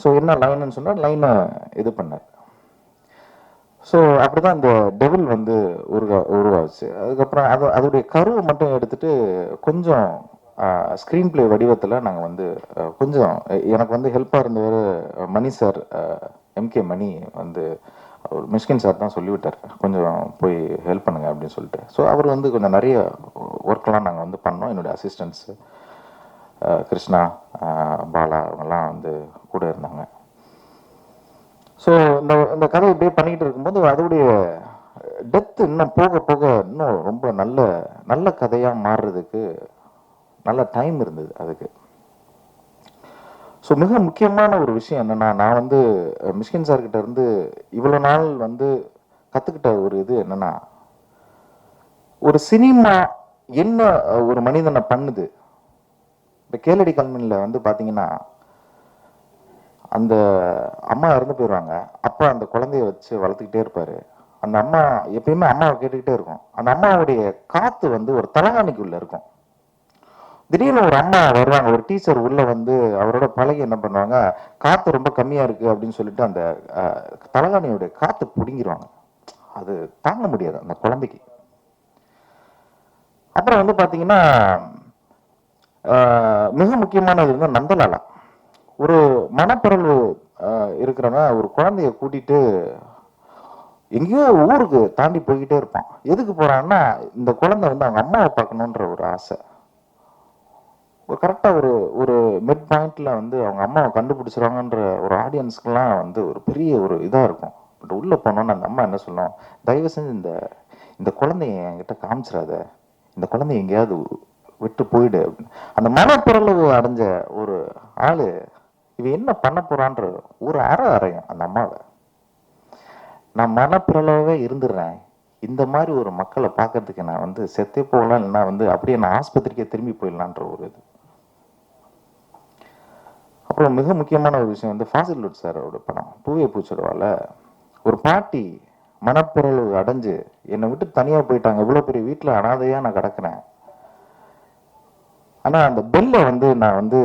ஸோ என்ன லைன்னு சொன்னால் லைனை இது பண்ணார். ஸோ அப்படி தான் இந்த டெவில் வந்து உருவாச்சு. அதுக்கப்புறம் அதோடைய கருவை மட்டும் எடுத்துகிட்டு கொஞ்சம் ஸ்க்ரீன் பிளே வடிவத்தில் நாங்கள் வந்து கொஞ்சம் எனக்கு வந்து ஹெல்ப்பாக இருந்தவர் மணி சார், எம்கே மணி வந்து அவர் மிஷ்கின் சார் தான் சொல்லிவிட்டார், கொஞ்சம் போய் ஹெல்ப் பண்ணுங்க அப்படின்னு சொல்லிட்டு. ஸோ அவர் வந்து கொஞ்சம் நிறைய ஒர்க்கெலாம் நாங்கள் வந்து பண்ணோம். என்னுடைய அசிஸ்டன்ட்ஸு கிருஷ்ணா, பாலா அவங்கெல்லாம் வந்து கூட இருந்தாங்க. ஸோ இந்த கதை இப்படியே பண்ணிக்கிட்டு இருக்கும்போது அதோடைய டெத்து இன்னும் போக போக இன்னும் ரொம்ப நல்ல நல்ல கதையாக மாறுறதுக்கு நல்ல டைம் இருந்தது அதுக்கு. ஸோ மிக முக்கியமான ஒரு விஷயம் என்னென்னா, நான் வந்து மிஷ்கின் சார்கிட்ட இருந்து இவ்வளோ நாள் வந்து கற்றுக்கிட்ட ஒரு இது என்னென்னா, ஒரு சினிமா என்ன ஒரு மனிதனை பண்ணுது. இப்போ கேளடி கல்மனில் வந்து பார்த்தீங்கன்னா, அந்த அம்மா இறந்து போயிடுவாங்க. அப்பா அந்த குழந்தைய வச்சு வளர்த்துக்கிட்டே இருப்பார். அந்த அம்மா எப்பயுமே அம்மாவை கேட்டுக்கிட்டே இருக்கும். அந்த அம்மாவுடைய காற்று வந்து ஒரு தலகாணிக்குள்ளே இருக்கும். திடீர்னு ஒரு அம்மா வருவாங்க, ஒரு டீச்சர் உள்ளே வந்து அவரோட பழகி என்ன பண்ணுவாங்க, காற்று ரொம்ப கம்மியாக இருக்குது அப்படின்னு சொல்லிட்டு அந்த தலகாணியோடைய காற்று பிடுங்கிடுவாங்க. அது தாங்க முடியாது அந்த குழந்தைக்கு. அப்புறம் வந்து பார்த்தீங்கன்னா, மிக முக்கியமானது வந்து நந்தலாலா. ஒரு மனப்பிறழ்வு இருக்கிறவன் ஒரு குழந்தைய கூட்டிட்டு எங்கேயோ ஊருக்கு தாண்டி போய்கிட்டே இருப்பான். எதுக்கு போறான்னா, இந்த குழந்தை வந்து அவங்க அம்மாவை பார்க்கணுன்ற ஒரு ஆசை. ஒரு கரெக்டாக ஒரு ஒரு மிட் பாயிண்ட்ல வந்து அவங்க அம்மாவை கண்டுபிடிச்சிருவாங்கன்ற ஒரு ஆடியன்ஸ்க்கெல்லாம் வந்து ஒரு பெரிய ஒரு இதாக இருக்கும். பட் உள்ளே போனோன்னு அந்த அம்மா என்ன சொல்லும், தயவு செஞ்சு இந்த குழந்தைய என்கிட்ட காமிச்சிடாத, இந்த குழந்தைய எங்கேயாவது விட்டு போயிடு அப்படின்னு. அந்த மனப்பிறளவு அடைஞ்ச ஒரு ஆள் இவ என்ன பண்ண போறான்ற ஒரு அறையும் அந்த அம்மாவை. நான் மனப்பிறளவே இருந்துடுறேன், இந்த மாதிரி ஒரு மக்களை பார்க்கறதுக்கு நான் வந்து செத்தே போகலாம், இல்லைன்னா வந்து அப்படியே நான் ஆஸ்பத்திரிக்கே திரும்பி போயிடலான்ற ஒரு இது. அப்புறம் மிக முக்கியமான ஒரு விஷயம் வந்து ஃபாசில் லுட் சாரோட படம் பூவே பூச்சடவால ஒரு பாட்டி மனப்பிறளவு அடைஞ்சு என்னை விட்டு தனியாக போயிட்டாங்க, இவ்வளோ பெரிய வீட்டில் அனாதையாக நான் கிடக்கிறேன், ஆனால் அந்த பெல்லை வந்து நான் வந்து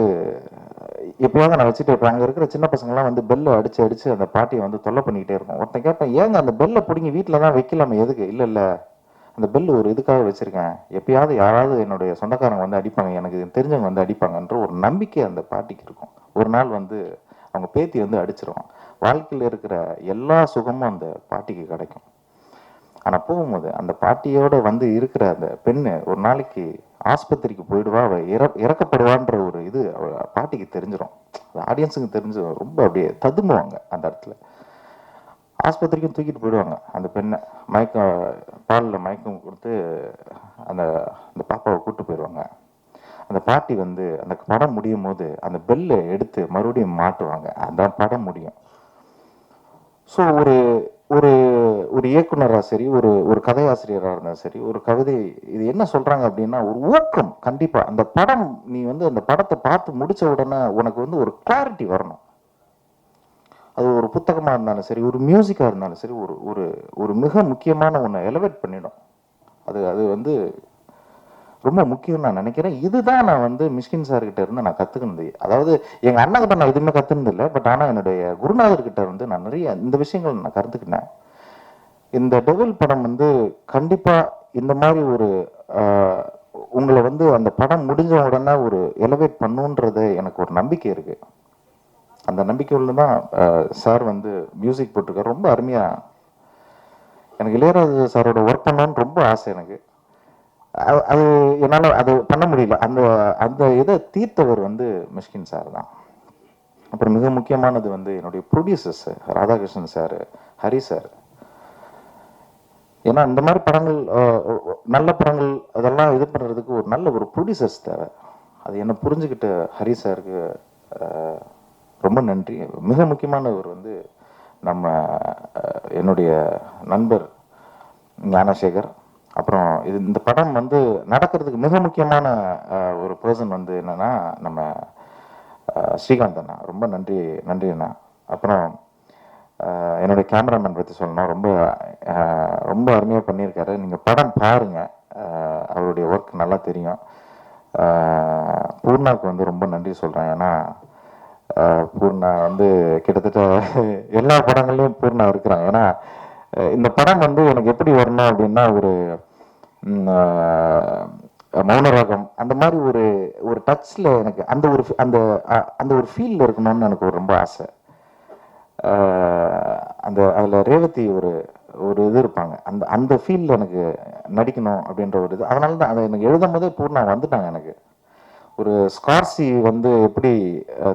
எப்பயாவது நான் வச்சுட்டு இருப்பேன். அங்கே இருக்கிற சின்ன பசங்கள்லாம் வந்து பெல்லை அடிச்சு அடிச்சு அந்த பாட்டியை வந்து தொல்லை பண்ணிக்கிட்டே இருக்கும். ஒருத்தன் கேட்பேன், ஏங்க அந்த பெல்லை பிடிங்கி வீட்டில் தான் வைக்கலாமே, எதுக்கு? இல்லை இல்லை, அந்த பெல்லு ஒரு இதுக்காக வச்சுருக்கேன், எப்பயாவது யாராவது என்னுடைய சொந்தக்காரங்க வந்து அடிப்பாங்க, எனக்கு தெரிஞ்சவங்க வந்து அடிப்பாங்கன்ற ஒரு நம்பிக்கை அந்த பாட்டிக்கு இருக்கும். ஒரு நாள் வந்து அவங்க பேத்தி வந்து அடிச்சிருவான். வாழ்க்கையில் இருக்கிற எல்லா சுகமும் அந்த பாட்டிக்கு கிடைக்கும். ஆனால் போகும்போது அந்த பாட்டியோட வந்து இருக்கிற அந்த பெண்ணு ஒரு நாளைக்கு ஆஸ்பத்திரிக்கு போயிடுவா, அவள் இறக்கப்படுவான்ற ஒரு இது அவள் பாட்டிக்கு தெரிஞ்சிடும், ஆடியன்ஸுக்கு தெரிஞ்சு ரொம்ப அப்படியே ததும்புவாங்க. அந்த இடத்துல ஆஸ்பத்திரிக்கும் தூக்கிட்டு போயிடுவாங்க அந்த பெண்ணை, பாலில் மயக்கம் கொடுத்து அந்த பாப்பாவை கூப்பிட்டு போயிடுவாங்க. அந்த பாட்டி வந்து அந்த படம் முடியும் போது அந்த பெல்லை எடுத்து மறுபடியும் மாட்டுவாங்க, அந்த படம் முடியும். ஸோ ஒரு ஒரு ஒரு இயக்குனராக சரி, ஒரு கதையாசிரியராக இருந்தாலும் சரி, ஒரு கவிதை இது என்ன சொல்கிறாங்க அப்படின்னா, ஒரு ஊக்கம் கண்டிப்பாக. அந்த படம் நீ வந்து அந்த படத்தை பார்த்து முடித்த உடனே உனக்கு வந்து ஒரு கிளாரிட்டி வரணும். அது ஒரு புத்தகமாக இருந்தாலும் சரி, ஒரு மியூசிக்காக இருந்தாலும் சரி, ஒரு ஒரு ஒரு மிக முக்கியமான ஒன்று எலவேட் பண்ணிடும். அது வந்து ரொம்ப முக்கியம் நான் நினைக்கிறேன். இதுதான் நான் வந்து மிஷ்கின் சார்கிட்ட இருந்து நான் கற்றுக்கினது. அதாவது எங்கள் அண்ணாக்கிட்ட நான் எதுவுமே கற்றுனதில்லை, பட் ஆனால் என்னுடைய குருநாதர்கிட்ட வந்து நான் நிறைய இந்த விஷயங்கள் நான் கற்றுக்கிட்டேன். இந்த டெவில் படம் வந்து கண்டிப்பாக இந்த மாதிரி ஒரு உங்களை வந்து அந்த படம் முடிஞ்ச உடனே ஒரு எலவேட் பண்ணுன்றது எனக்கு ஒரு நம்பிக்கை இருக்குது. அந்த நம்பிக்கை உள்ள தான் சார் வந்து மியூசிக் போட்டிருக்காரு. ரொம்ப அருமையாக எனக்கு இளையராஜா சாரோட ஒர்க் பண்ணணும்னு ரொம்ப ஆசை எனக்கு. அது என்னால் அது பண்ண முடியல. அந்த இதை தீர்த்தவர் வந்து மிஷ்கின் சார் தான். அப்புறம் மிக முக்கியமானது வந்து என்னுடைய producers Radhakrishnan sir, Hari sir. ஏன்னா இந்த மாதிரி படங்கள் நல்ல படங்கள் அதெல்லாம் இது பண்ணுறதுக்கு ஒரு நல்ல ஒரு ப்ரொடியூசர்ஸ் தேவை. அது என்ன புரிஞ்சுக்கிட்ட ஹரி சாருக்கு ரொம்ப நன்றி. மிக முக்கியமானவர் வந்து நம்ம என்னுடைய நண்பர் ஞானசேகர். அப்புறம் இந்த படம் வந்து நடக்கிறதுக்கு மிக முக்கியமான ஒரு பர்சன் வந்து என்னன்னா நம்ம ஸ்ரீகாந்த் அண்ணா. ரொம்ப நன்றி அண்ணா. அப்புறம் என்னுடைய கேமராமேன் பற்றி சொல்லணும், ரொம்ப அருமையாக பண்ணியிருக்காரு. நீங்கள் படம் பாருங்கள், அவருடைய ஒர்க் நல்லா தெரியும். பூர்ணாவுக்கு வந்து ரொம்ப நன்றி சொல்கிறேன். ஏன்னா பூர்ணா வந்து கிட்டத்தட்ட எல்லா படங்கள்லையும் பூர்ணா இருக்கிறாங்க. ஏன்னா இந்த படம் வந்து எனக்கு எப்படி வரணும் அப்படின்னா, ஒரு மௌனராகம் அந்த மாதிரி ஒரு டச்சில் எனக்கு அந்த ஒரு ஃபீலில் இருக்கணும்னு எனக்கு ரொம்ப ஆசை. அதில் ரேவதி ஒரு இது இருப்பாங்க, அந்த ஃபீல்டில் எனக்கு நடிக்கணும் அப்படின்ற ஒரு இது. அதனால தான் அதை எனக்கு எழுதும் போதே பூர்ணா வந்துட்டாங்க. எனக்கு ஒரு ஸ்கார்சி வந்து எப்படி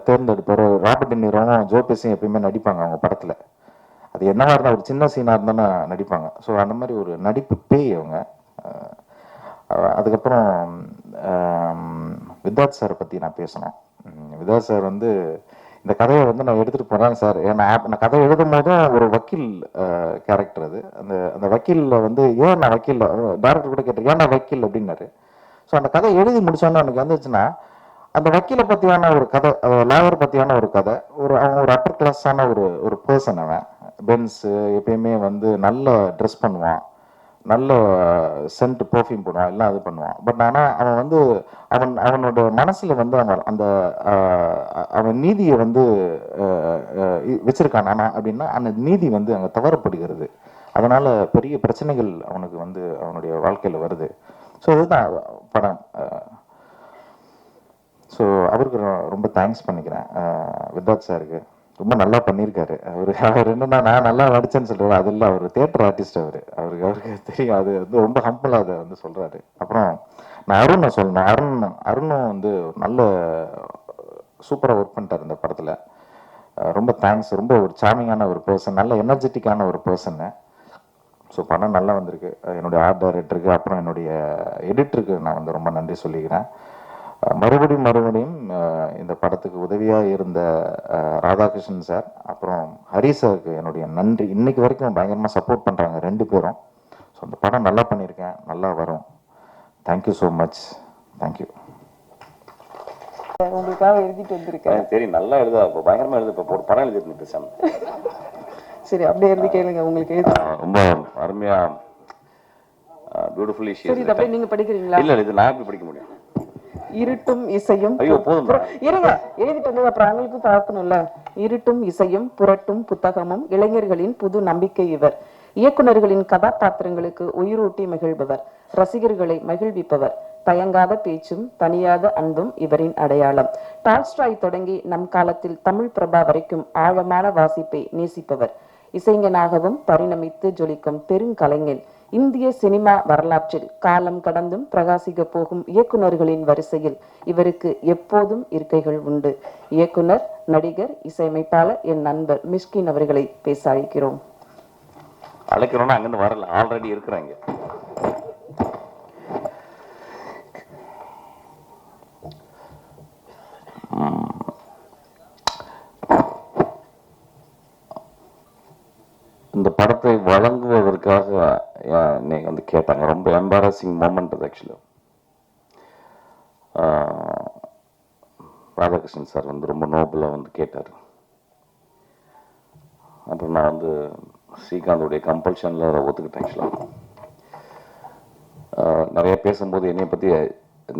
தேர்ந்தெடுப்பார், ராபர்ட் டினிரோவும் ஜோ பெஸியும் எப்பயுமே நடிப்பாங்க அவங்க படத்தில். அது என்னவா இருந்தால் ஒரு சின்ன சீனாக இருந்தாலும் நடிப்பாங்க. ஸோ அந்த மாதிரி ஒரு நடிப்பு பேய் அவங்க. அதுக்கப்புறம் வித்தார்த் சாரை பற்றி நான் பேசணும். வித்தார்த் சார் வந்து இந்த கதையை வந்து நான் எடுத்துகிட்டு போகிறேன் சார். நான் கதை எழுதும் போதும் ஒரு வக்கீல் கேரக்டர் அது. அந்த வக்கீலில் வந்து ஏன் நான் வக்கீல், டேரக்டர் கூட கேட்டிருக்கேன் ஏன் நான் வக்கீல் அப்படின்னாரு. ஸோ அந்த கதை எழுதி முடிச்சோன்னு எனக்கு வந்துச்சுன்னா அந்த வக்கீலை பற்றியான ஒரு கதை, லாயர் பற்றியான ஒரு கதை, அவன் ஒரு அப்பர் கிளாஸான ஒரு பர்சன். அவன் பென்ஸு எப்பயுமே வந்து நல்ல ட்ரெஸ் பண்ணுவான், நல்ல சென்ட் பர்ஃப்யூம் போடுவான், எல்லாம் இது பண்ணுவான். பட் ஆனால் அவன் வந்து அவனோட மனசில் வந்து அவன் நீதியை வந்து வச்சிருக்கான். ஆனால் அப்படின்னா அந்த நீதி வந்து அங்கே தவறப்படுகிறது. அதனால் பெரிய பிரச்சனைகள் அவனுக்கு வந்து அவனுடைய வாழ்க்கையில் வருது. ஸோ இதுதான் படம். ஸோ அவருக்கு ரொம்ப தேங்க்ஸ் பண்ணிக்கிறேன், வித்தார்த் சாருக்கு. ரொம்ப நல்லா பண்ணியிருக்காரு. அவர் என்னன்னா நான் நல்லா நடிச்சேன்னு சொல்கிறாரு, அது இல்லை, அவர் தியேட்டர் ஆர்டிஸ்ட். அவருக்கு தெரியும், அது வந்து ரொம்ப ஹம்பிளாக அதை வந்து சொல்கிறாரு. அப்புறம் நான் அருணை சொல்லணும். அருணும் வந்து நல்ல சூப்பராக ஒர்க் பண்ணிட்டார் இந்த படத்தில். ரொம்ப தேங்க்ஸ். ரொம்ப ஒரு சாமிங்கான ஒரு பர்சன், நல்ல எனர்ஜெட்டிக்கான ஒரு பர்சன்னு. ஸோ படம் நல்லா வந்திருக்கு. என்னுடைய ஆர்ட் டைரக்டருக்கு, அப்புறம் என்னுடைய எடிட்டருக்கு நான் வந்து ரொம்ப நன்றி சொல்லிக்கிறேன். மறுபடியும் இந்த படத்துக்கு உதவியாக இருந்த ராதாகிருஷ்ணன் சார், அப்புறம் ஹரி சாருக்கு என்னுடைய நன்றி. இன்னைக்கு வரைக்கும் பயங்கரமாக சப்போர்ட் பண்ணுறாங்க 2 பேரும். ஸோ அந்த படம் நல்லா பண்ணியிருக்கேன், நல்லா வரும். Thank you so much. தேங்க்யூ. உங்களுக்காக எழுதிட்டு வந்திருக்கேன். சரி, நல்லா எழுதா, இப்போ பயங்கரமாக எழுது. இப்போ ஒரு படம் எழுதிட்டு பேசாம. சரி, அப்படியே எழுதி கேளுங்க. உங்களுக்கு எழுதி ரொம்ப அருமையா பியூட்டிஃபுல்லி. சரி, இது அப்படியே நீங்க படிக்கிறீங்களா? இல்லை, இது நான் எப்படி படிக்க முடியும்? இருட்டும் இசையும். ஐயோ போதும், இருங்க, எழுதிட்டு வந்து அப்புறம் அவங்களுக்கும் பார்க்கணும்ல. இருட்டும் இசையும் புரட்டும் புத்தகமும் இளைஞர்களின் புது நம்பிக்கை இவர். இயக்குனர்களின் கதாபாத்திரங்களுக்கு உயிரூட்டி மகிழ்பவர், ரசிகர்களை மகிழ்விப்பவர். தயங்காத பேச்சும் தனியாத அன்பும் இவரின் அடையாளம். டால்ஸ்டாய் தொடங்கி நம் காலத்தில் தமிழ் பிரபா வரைக்கும் ஆழமான வாசிப்பை நேசிப்பவர். இசைஞனாகவும் பரிணமித்து ஜொலிக்கும் பெருங்கலைஞன். இந்திய சினிமா வரலாற்றில் காலம் கடந்தும் பிரகாசிக்க போகும் இயக்குனர்களின் வரிசையில் இவருக்கு எப்போதும் இருக்கைகள் உண்டு. இயக்குனர், நடிகர், இசையமைப்பாளர் என் நண்பர் மிஷ்கின் அவர்களை பேச அழைக்கிறோம். அழைக்கிறோன்னா அங்கிருந்து வரல, ஆல்ரெடி இருக்கிறாங்க. இந்த படத்தை வழங்குவதற்காக நீங்க வந்து கேட்டாங்க. ரொம்ப எம்பாரசிங் மூமெண்ட் அது. ஆக்சுவலாக ராதாகிருஷ்ணன் சார் வந்து ரொம்ப நோபலாக வந்து கேட்டார். அப்புறம் நான் வந்து ஸ்ரீகாந்தோடைய கம்பல்ஷனில் ஒத்துக்கிட்டேன். ஆக்சுவலாக நிறைய பேசும்போது என்னை பற்றி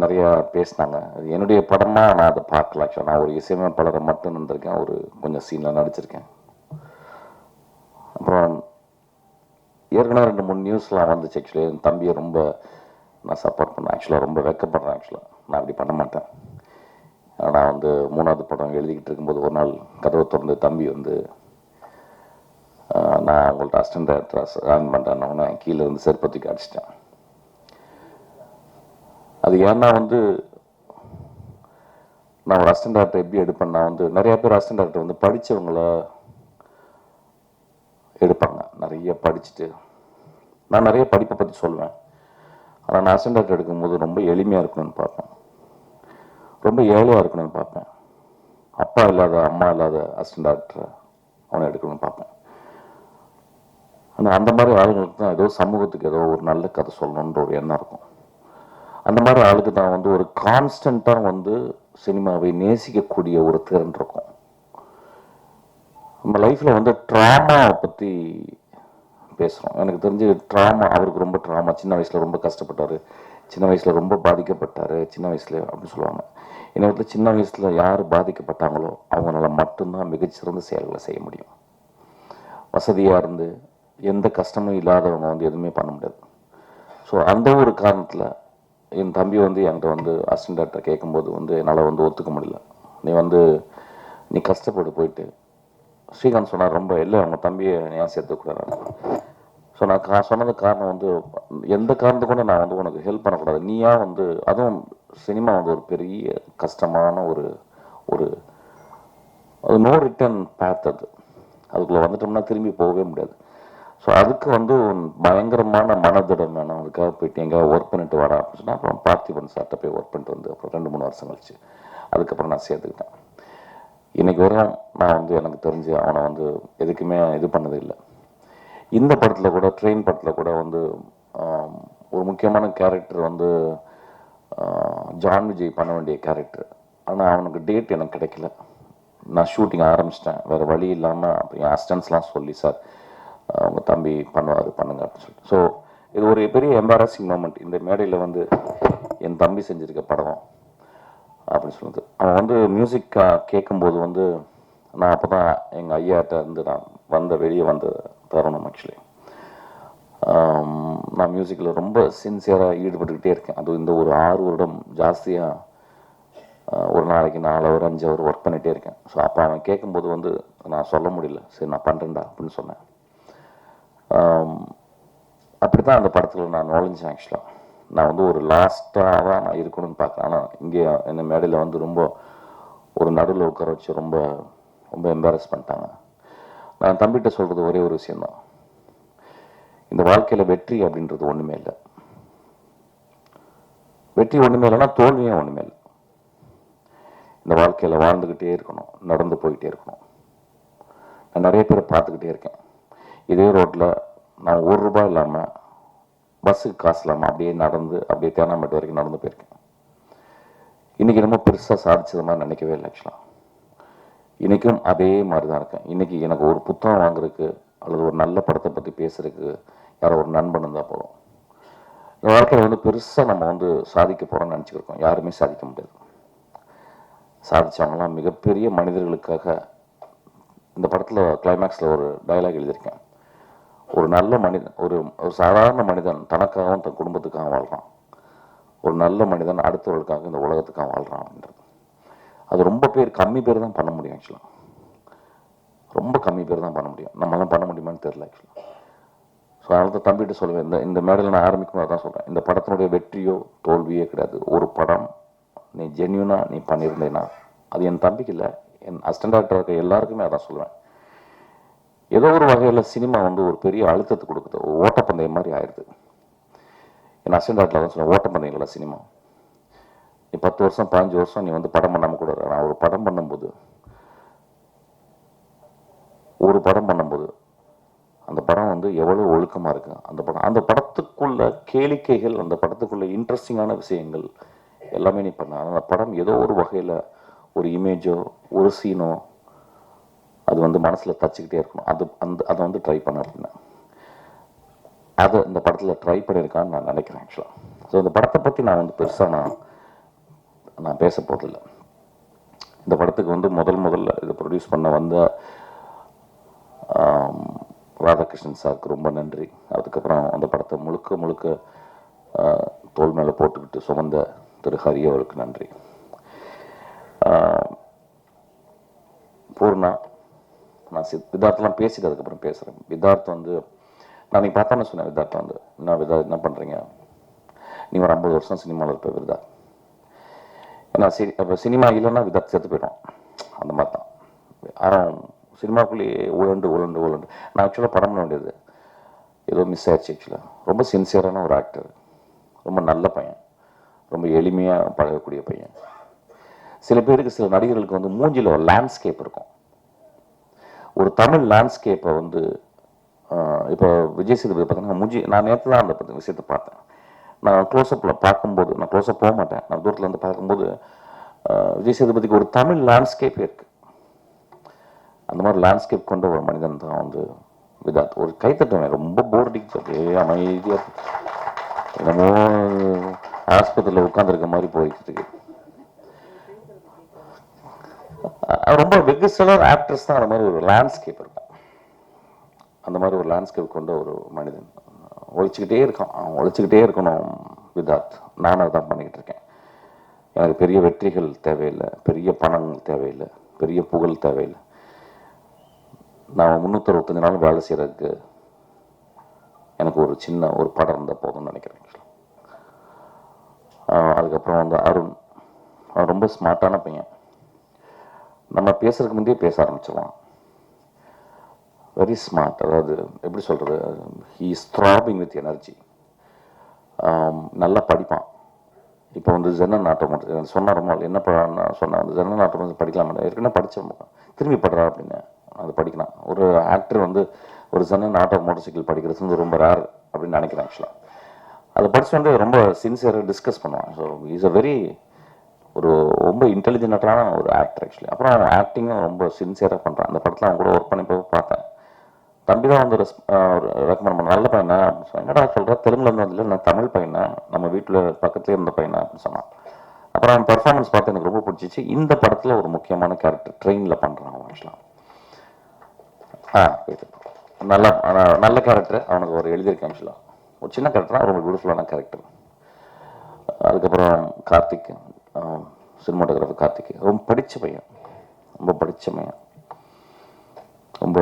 நிறையா பேசினாங்க. அது என்னுடைய படமாக நான் அதை பார்க்கல. ஆக்சுவலாக நான் ஒரு இசையமைப்பாளரை மட்டும் இருந்திருக்கேன், ஒரு கொஞ்சம் சீனில் நடிச்சிருக்கேன். அப்புறம் ஏற்கனவே 2-3 நியூஸ்லாம் வந்துச்சு. ஆக்சுவலி என் தம்பியை ரொம்ப நான் சப்போர்ட் பண்ணேன். ஆக்சுவலாக ரொம்ப வெக்கப்படுறேன். ஆக்சுவலாக நான் அப்படி பண்ண மாட்டேன். நான் வந்து 3வது படம் எழுதிக்கிட்டு இருக்கும்போது ஒரு நாள் கதவை திறந்து தம்பி வந்து நான் உங்கள்கிட்ட அசிஸ்டன்ட் டைரக்டராக ஜாயின் பண்ணுறேன்னு கீழே இருந்து செருப்பத்துக்கு அடிச்சிட்டேன். அது ஏன்னா வந்து நான் ஒரு அசிஸ்டன்ட் டைரக்டர் எப்படி எடுப்பேன், நான் வந்து நிறைய பேர் அசிஸ்டன்ட் டைரக்டர் வந்து படித்தவங்கள எடுப்பாங்க. நிறைய படிச்சுட்டு நான் நிறைய படிப்பை பற்றி சொல்லுவேன். ஆனால் நான் அசிஸ்டன்ட் டைரக்டர் எடுக்கும்போது ரொம்ப எளிமையாக இருக்கணும்னு பார்ப்பேன், ரொம்ப ஏழையாக இருக்கணும்னு பார்ப்பேன். அப்பா இல்லாத அம்மா இல்லாத அசிஸ்டன்ட் டைரக்டரை அவனை எடுக்கணும்னு பார்ப்பேன். ஆனால் அந்த மாதிரி ஆளுங்களுக்கு தான் ஏதோ சமூகத்துக்கு ஏதோ ஒரு நல்ல கதை சொல்லணுன்ற ஒரு எண்ணம் இருக்கும். அந்த மாதிரி ஆளுக்கு தான் வந்து ஒரு கான்ஸ்டண்ட்டாக வந்து சினிமாவை நேசிக்கக்கூடிய ஒரு திறன் இருக்கும். நம்ம லைஃப்பில் வந்து ட்ராமாவை பற்றி பேசுகிறோம். எனக்கு தெரிஞ்சு ட்ராமா, அவருக்கு ரொம்ப ட்ராமா. சின்ன வயசில் ரொம்ப கஷ்டப்பட்டார், சின்ன வயசில் ரொம்ப பாதிக்கப்பட்டார். சின்ன வயசுல அப்படின்னு சொல்லுவாங்க. என்னை வந்து சின்ன வயசில் யார் பாதிக்கப்பட்டாங்களோ அவங்களால மட்டும்தான் மிகச்சிறந்த செயல்களை செய்ய முடியும். வசதியாக இருந்து எந்த கஷ்டமும் இல்லாதவங்க வந்து எதுவுமே பண்ண முடியாது. ஸோ அந்த ஒரு காரணத்தில் என் தம்பி வந்து என்கிட்ட வந்து அசிஸ்டன்ட் டைரக்டர் கேட்கும்போது வந்து என்னால் வந்து ஒத்துக்க முடியல. நீ கஷ்டப்பட்டு போயிட்டு ஸ்ரீகாந்த் சொன்னார், ரொம்ப இல்லை அவங்க தம்பியை ஏன் சேர்த்துக்கூடாது. ஸோ நான் சொன்னது காரணம் வந்து எந்த காரணத்துக்கு கூட நான் வந்து உனக்கு ஹெல்ப் பண்ணக்கூடாது. நீயா வந்து அதுவும் சினிமா வந்து ஒரு பெரிய கஷ்டமான ஒரு அது நோ ரிட்டர்ன் பேத். அது அதுக்குள்ளே வந்துட்டோம்னா திரும்பி போகவே முடியாது. ஸோ அதுக்கு வந்து பயங்கரமான மனதிடம் வேணும். அதுக்காக போயிட்டு எங்கேயாவது ஒர்க் பண்ணிட்டு வரா அப்படின்னு சொன்னால் அப்புறம் பார்த்திபன் சார்கிட்ட போய் ஒர்க் பண்ணிட்டு வந்து அப்புறம் 2-3 வருஷம் கழிச்சு அதுக்கப்புறம் நான் சேர்த்துக்கிட்டேன். இன்னைக்கு வரையும் நான் வந்து எனக்கு தெரிஞ்சு அவனை வந்து எதுக்குமே இது பண்ணது இல்லை. இந்த படத்தில் கூட ட்ரெயின் படத்தில் கூட வந்து ஒரு முக்கியமான கேரக்டர் வந்து ஜான் விஜய் பண்ண வேண்டிய கேரக்டர். ஆனால் அவனுக்கு டேட் எனக்கு கிடைக்கல. நான் ஷூட்டிங் ஆரம்பிச்சிட்டேன், வேறு வழி இல்லாமல் அப்படி அசிஸ்டன்ஸ்லாம் சொல்லி சார் அவங்க தம்பி பண்ணுவார் பண்ணுங்க அப்படின்னு சொல்லிட்டு. ஸோ இது ஒரு பெரிய எம்பாரசிங் மூமெண்ட். இந்த மேடையில் வந்து என் தம்பி செஞ்சுருக்க படம் அப்படின்னு சொல்லுது. அவன் வந்து மியூசிக் கேட்கும்போது வந்து நான் அப்போ தான் எங்கள் ஐயாட்ட இருந்து நான் வெளியே வந்த தருணம். ஆக்சுவலி நான் மியூசிக்கில் ரொம்ப சின்சியராக ஈடுபட்டுக்கிட்டே இருக்கேன். அது இந்த ஒரு 6 வருடம் ஜாஸ்தியாக ஒரு நாளைக்கு 4 hour 5 hour ஒர்க் பண்ணிகிட்டே இருக்கேன். ஸோ அப்போ அவன் கேட்கும்போது வந்து நான் சொல்ல முடியல, சரி நான் பண்ணுறேன்டா அப்படின்னு சொன்னேன். அப்படி தான் அந்த படத்தில் நான் நுழைஞ்சேன். ஆக்சுவலாக நான் வந்து ஒரு லாஸ்ட்டாக தான் நான் இருக்கணும்னு பார்க்குறேன். ஆனால் இங்கே இந்த மேடையில் வந்து ரொம்ப ஒரு நடுவில் உட்கார வச்சு ரொம்ப ரொம்ப எம்பாரஸ் பண்ணிட்டாங்க. நான் தம்பிகிட்ட சொல்கிறது ஒரே ஒரு விஷயந்தான், இந்த வாழ்க்கையில் வெற்றி அப்படின்றது ஒன்றுமே இல்லை. வெற்றி ஒன்றுமே இல்லைன்னா தோல்வியும் ஒன்றுமே இல்லை. இந்த வாழ்க்கையில் வாழ்ந்துக்கிட்டே இருக்கணும், நடந்து போய்கிட்டே இருக்கணும். நான் நிறைய பேரை பார்த்துக்கிட்டே இருக்கேன். இதே ரோட்டில் நான் ₹1 இல்லாமல் பஸ்ஸுக்கு காசு இல்லாமல் அப்படியே நடந்து அப்படியே தேனாம்பேட்டை வரைக்கும் நடந்து போயிருக்கேன். இன்றைக்கி ரொம்ப பெருசாக சாதிச்சது மாதிரி நினைக்கவே இல்லை. ஆக்சுவலாக இன்றைக்கும் அதே மாதிரி தான் இருக்கேன். இன்றைக்கி எனக்கு ஒரு புத்தகம் வாங்குறதுக்கு அல்லது ஒரு நல்ல படத்தை பற்றி பேசுறதுக்கு யாரோ ஒரு நண்பன் இருந்தால் போதும். இந்த வாழ்க்கையில் வந்து பெருசாக நம்ம வந்து சாதிக்க போகிறோம்னு நினச்சிக்கிருக்கோம். யாருமே சாதிக்க முடியாது. சாதித்தவங்களாம் மிகப்பெரிய மனிதர்களுக்காக. இந்த படத்தில் கிளைமேக்ஸில் ஒரு டயலாக் எழுதியிருக்கேன், ஒரு நல்ல மனிதன் ஒரு சாதாரண மனிதன் தனக்காகவும் தன் குடும்பத்துக்காக வாழ்கிறான், ஒரு நல்ல மனிதன் அடுத்தவர்களுக்காக இந்த உலகத்துக்காக வாழ்கிறான் அப்படின்றது. அது ரொம்ப கம்மி பேர் தான் பண்ண முடியும். ஆக்சுவலாக ரொம்ப கம்மி பேர் தான் பண்ண முடியும். நம்மளாம் பண்ண முடியுமான்னு தெரியல ஆக்சுவலாக. ஸோ அதனால தான் தம்பிகிட்ட சொல்லுவேன், இந்த மேடையில் நான் ஆரம்பிக்கும் போது தான் சொல்கிறேன், இந்த படத்தினுடைய வெற்றியோ தோல்வியே கிடையாது. ஒரு படம் நீ ஜென்யூனாக நீ பண்ணியிருந்தேன்னா, அது என் தம்பிக்கு இல்லை, என் அசிஸ்டன்ட் டைரக்டர் இருக்க எல்லாருக்குமே அதான் சொல்லுவேன். ஏதோ ஒரு வகையில் சினிமா வந்து ஒரு பெரிய அழுத்தத்தை கொடுக்குது, ஒரு ஓட்டப்பந்தயம் மாதிரி ஆயிடுது. என் அசிஸ்டன்ட் டைரக்டர் தான் சொல்லுவேன், ஓட்டப்பந்தயம் இல்லை சினிமா. நீ 10 வருஷம் 15 வருஷம் நீ வந்து படம் பண்ணாமல் கூட நான் ஒரு படம் பண்ணும்போது அந்த படம் வந்து எவ்வளோ ஒழுக்கமாக இருக்கு. அந்த படத்துக்குள்ள கேளிக்கைகள், அந்த படத்துக்குள்ள இன்ட்ரெஸ்டிங்கான விஷயங்கள் எல்லாமே நீ பண்ண. அந்த படம் ஏதோ ஒரு வகையில் ஒரு இமேஜோ ஒரு சீனோ அது வந்து மனசில் தச்சுக்கிட்டே இருக்கணும். அதை வந்து ட்ரை பண்ண அப்படின்னா அதை இந்த படத்தில் ட்ரை பண்ணியிருக்கான்னு நான் நினைக்கிறேன் ஆக்சுவலாக. ஸோ இந்த படத்தை பற்றி நான் வந்து பெருசாக நான் பேச போகிறதில்லை. இந்த படத்துக்கு வந்து முதல்ல இதை ப்ரொடியூஸ் பண்ண வந்த ராதாகிருஷ்ணன் சாருக்கு ரொம்ப நன்றி. அதுக்கப்புறம் அந்த படத்தை முழுக்க தோல் மேலே போட்டுக்கிட்டு சுமந்த திரு ஹரி அவருக்கு நன்றி. பூர்ணா, நான் விதார்த்தெலாம் பேசிட்டு அதுக்கப்புறம் பேசுகிறேன். விதார்த் வந்து நான் நீ பார்த்தானே சொன்னேன், விதார்த்த வந்து என்ன பண்ணுறீங்க, நீ ஒரு 50 வருஷம் சினிமாவில் இருப்ப விதார்த். ஏன்னா இப்போ சினிமா இல்லைன்னா விதார்த் செத்து போயிடும். அந்த மாதிரி தான். ஆனால் சினிமாக்குள்ளேயே உழண்டு நான் ஆக்சுவலாக படம் பண்ண வேண்டியது ஏதோ மிஸ் ஆயிடுச்சு. ஆக்சுவலாக ரொம்ப சின்சியரான ஒரு ஆக்டர், ரொம்ப நல்ல பையன், ரொம்ப எளிமையாக பழகக்கூடிய பையன். சில பேருக்கு, சில நடிகர்களுக்கு வந்து மூஞ்சியில் ஒரு லேண்ட்ஸ்கேப் இருக்கும். ஒரு தமிழ் லேண்ட்ஸ்கேப்பை வந்து இப்போ விஜய் சேதுபதி பார்த்தீங்கன்னா மூஞ்சி, நான் நேற்று தான் அந்த விஷயத்தை பார்த்தேன். நான் க்ளோஸ்அப்பில் பார்க்கும்போது, நான் க்ளோஸ்அப் போக மாட்டேன், நான் தூரத்தில் இருந்து பார்க்கும்போது விஜய் சேதுபதிக்கு ஒரு தமிழ் லேண்ட்ஸ்கேப் இருக்குது. அந்த மாதிரி லேண்ட்ஸ்கேப் கொண்ட ஒரு மனிதன் தான் வந்து விதார்த். ஒரு கைத்தட்டுவேன், ரொம்ப போர் அடிக்கிறது, அமைதியாக என்னமோ ஆஸ்பத்திரியில் உட்காந்துருக்க மாதிரி போயிட்டு இருக்கு. ரொம்ப வெகு சிலர் ஆக்டர்ஸ் தான் அந்த மாதிரி ஒரு லேண்ட்ஸ்கேப் இருக்கும். அந்த மாதிரி ஒரு லேண்ட்ஸ்கேப் கொண்ட ஒரு மனிதன் ஒழிச்சுக்கிட்டே இருக்கான். ஒழிச்சுக்கிட்டே இருக்கணும் விதார்த். நானும் அதான் பண்ணிக்கிட்டு இருக்கேன். எனக்கு பெரிய வெற்றிகள் தேவையில்லை, பெரிய பணங்கள் தேவையில்லை, பெரிய புகழ் தேவையில்லை. நான் 365 நாள் வேலை செய்கிறதுக்கு எனக்கு ஒரு சின்ன ஒரு படம் இருந்தால் போதும்னு நினைக்கிறேன். அதுக்கப்புறம் வந்து அருண், அவன் ரொம்ப ஸ்மார்ட்டான பையன். நம்ம பேசுறதுக்கு முந்தையே பேச ஆரம்பிச்சிடலாம். Very smart. அதாவது எப்படி சொல்கிறது, he is throbbing with energy. நல்லா படிப்பான். இப்போ வந்து ஜெர்னல் நாட்டம் சொன்ன ரொம்ப என்ன சொன்னேன், அந்த ஜெர்னல் நாட்டம் வந்து படிக்கலாம், ஏற்கனவே படித்தேன், திரும்பி படுறா அப்படின்னு. அது படிக்கலாம். ஒரு ஆக்டர் வந்து ஒரு ஜெர்னல் ஆட்டோ மோட்டர் சைக்கிள் படிக்கிறது வந்து ரொம்ப ரேர் அப்படின்னு நினைக்கிறேன் ஆக்சுவலாக. அதை படிச்சு வந்து ரொம்ப சின்சியராக டிஸ்கஸ் பண்ணுவான். ஸோ இஸ் அ வெரி ஒரு ரொம்ப இன்டெலிஜென்ட்டான ஒரு ஆக்டர் ஆக்சுவலி. அப்புறம் அவன் ஆக்டிங்கும் ரொம்ப சின்சியராக பண்ணுறான். அந்த படத்தில் அவன் கூட ஒர்க் பண்ணி போய் பார்த்தேன். தம்பி தான் வந்து ரெக்கமெண்ட் பண்ண, நல்ல பையனா அப்படின்னு சொன்னேன். என்னடா சொல்கிறேன், தெலுங்குலேருந்து வந்து நான் தமிழ் பையனா, நம்ம வீட்டில் பக்கத்துலேயே இருந்த பையனா அப்படின்னு சொன்னான். அப்புறம் அவன் பெர்ஃபார்மன்ஸ் பார்த்து எனக்கு ரொம்ப பிடிச்சிச்சு. இந்த படத்தில் ஒரு முக்கியமான கேரக்டர் ட்ரெயினில் பண்ணுறான் அவன் ஆக்சுவலாக. நல்லா நல்ல கேரக்டர் அவனுக்கு ஒரு எழுதியிருக்கேன் ஆக்சுவலாக. ஒரு சின்ன கேரக்டர், ரொம்ப பியூட்டிஃபுல்லான கேரக்டர். அதுக்கப்புறம் கார்த்திக், சினிமாட்டோகிராஃபர் கார்த்திக், ரொம்ப படித்த பையன், ரொம்ப படித்த பையன், ரொம்ப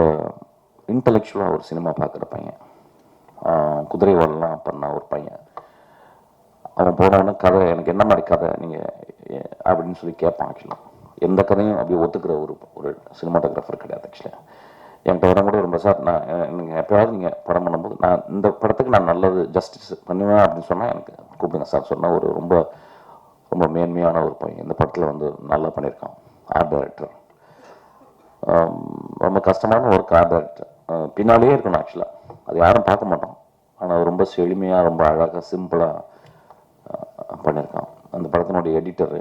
இன்டலெக்சுவலாக ஒரு சினிமா பார்க்குற பையன். குதிரைவாலெலாம் பண்ண ஒரு பையன். அவன் போனவொடனே கதை, எனக்கு என்ன மாதிரி கதை நீங்கள் அப்படின்னு சொல்லி கேட்பான் ஆக்சுவலாக. எந்த கதையும் அப்படி ஒத்துக்கிற ஒரு சினிமாட்டோகிராஃபர் கிடையாது ஆக்சுவலாக. என்கிட்ட வர கூட ரொம்ப சார், நான் நீங்கள் எப்போயாவது நீங்கள் படம் பண்ணும்போது நான் இந்த படத்துக்கு நான் நல்லது ஜஸ்டிஸ் பண்ணுவேன் அப்படின்னு சொன்னால் எனக்கு கூப்பிடுங்க சார் சொன்ன ஒரு ரொம்ப ரொம்ப மேன்மையான ஒரு பையன். இந்த படத்தில் வந்து நல்லா பண்ணியிருக்கான். ஆர்ட் டைரக்டர், ரொம்ப கஷ்டமான ஒரு ஆர்ட் டைரக்டர். பின்னாலேயே இருக்கணும் ஆக்சுவலாக, அது யாரும் பார்க்க மாட்டோம். ஆனால் ரொம்ப செழுமையாக ரொம்ப அழகாக சிம்பிளாக பண்ணியிருக்கான். அந்த படத்தினுடைய எடிட்டரு.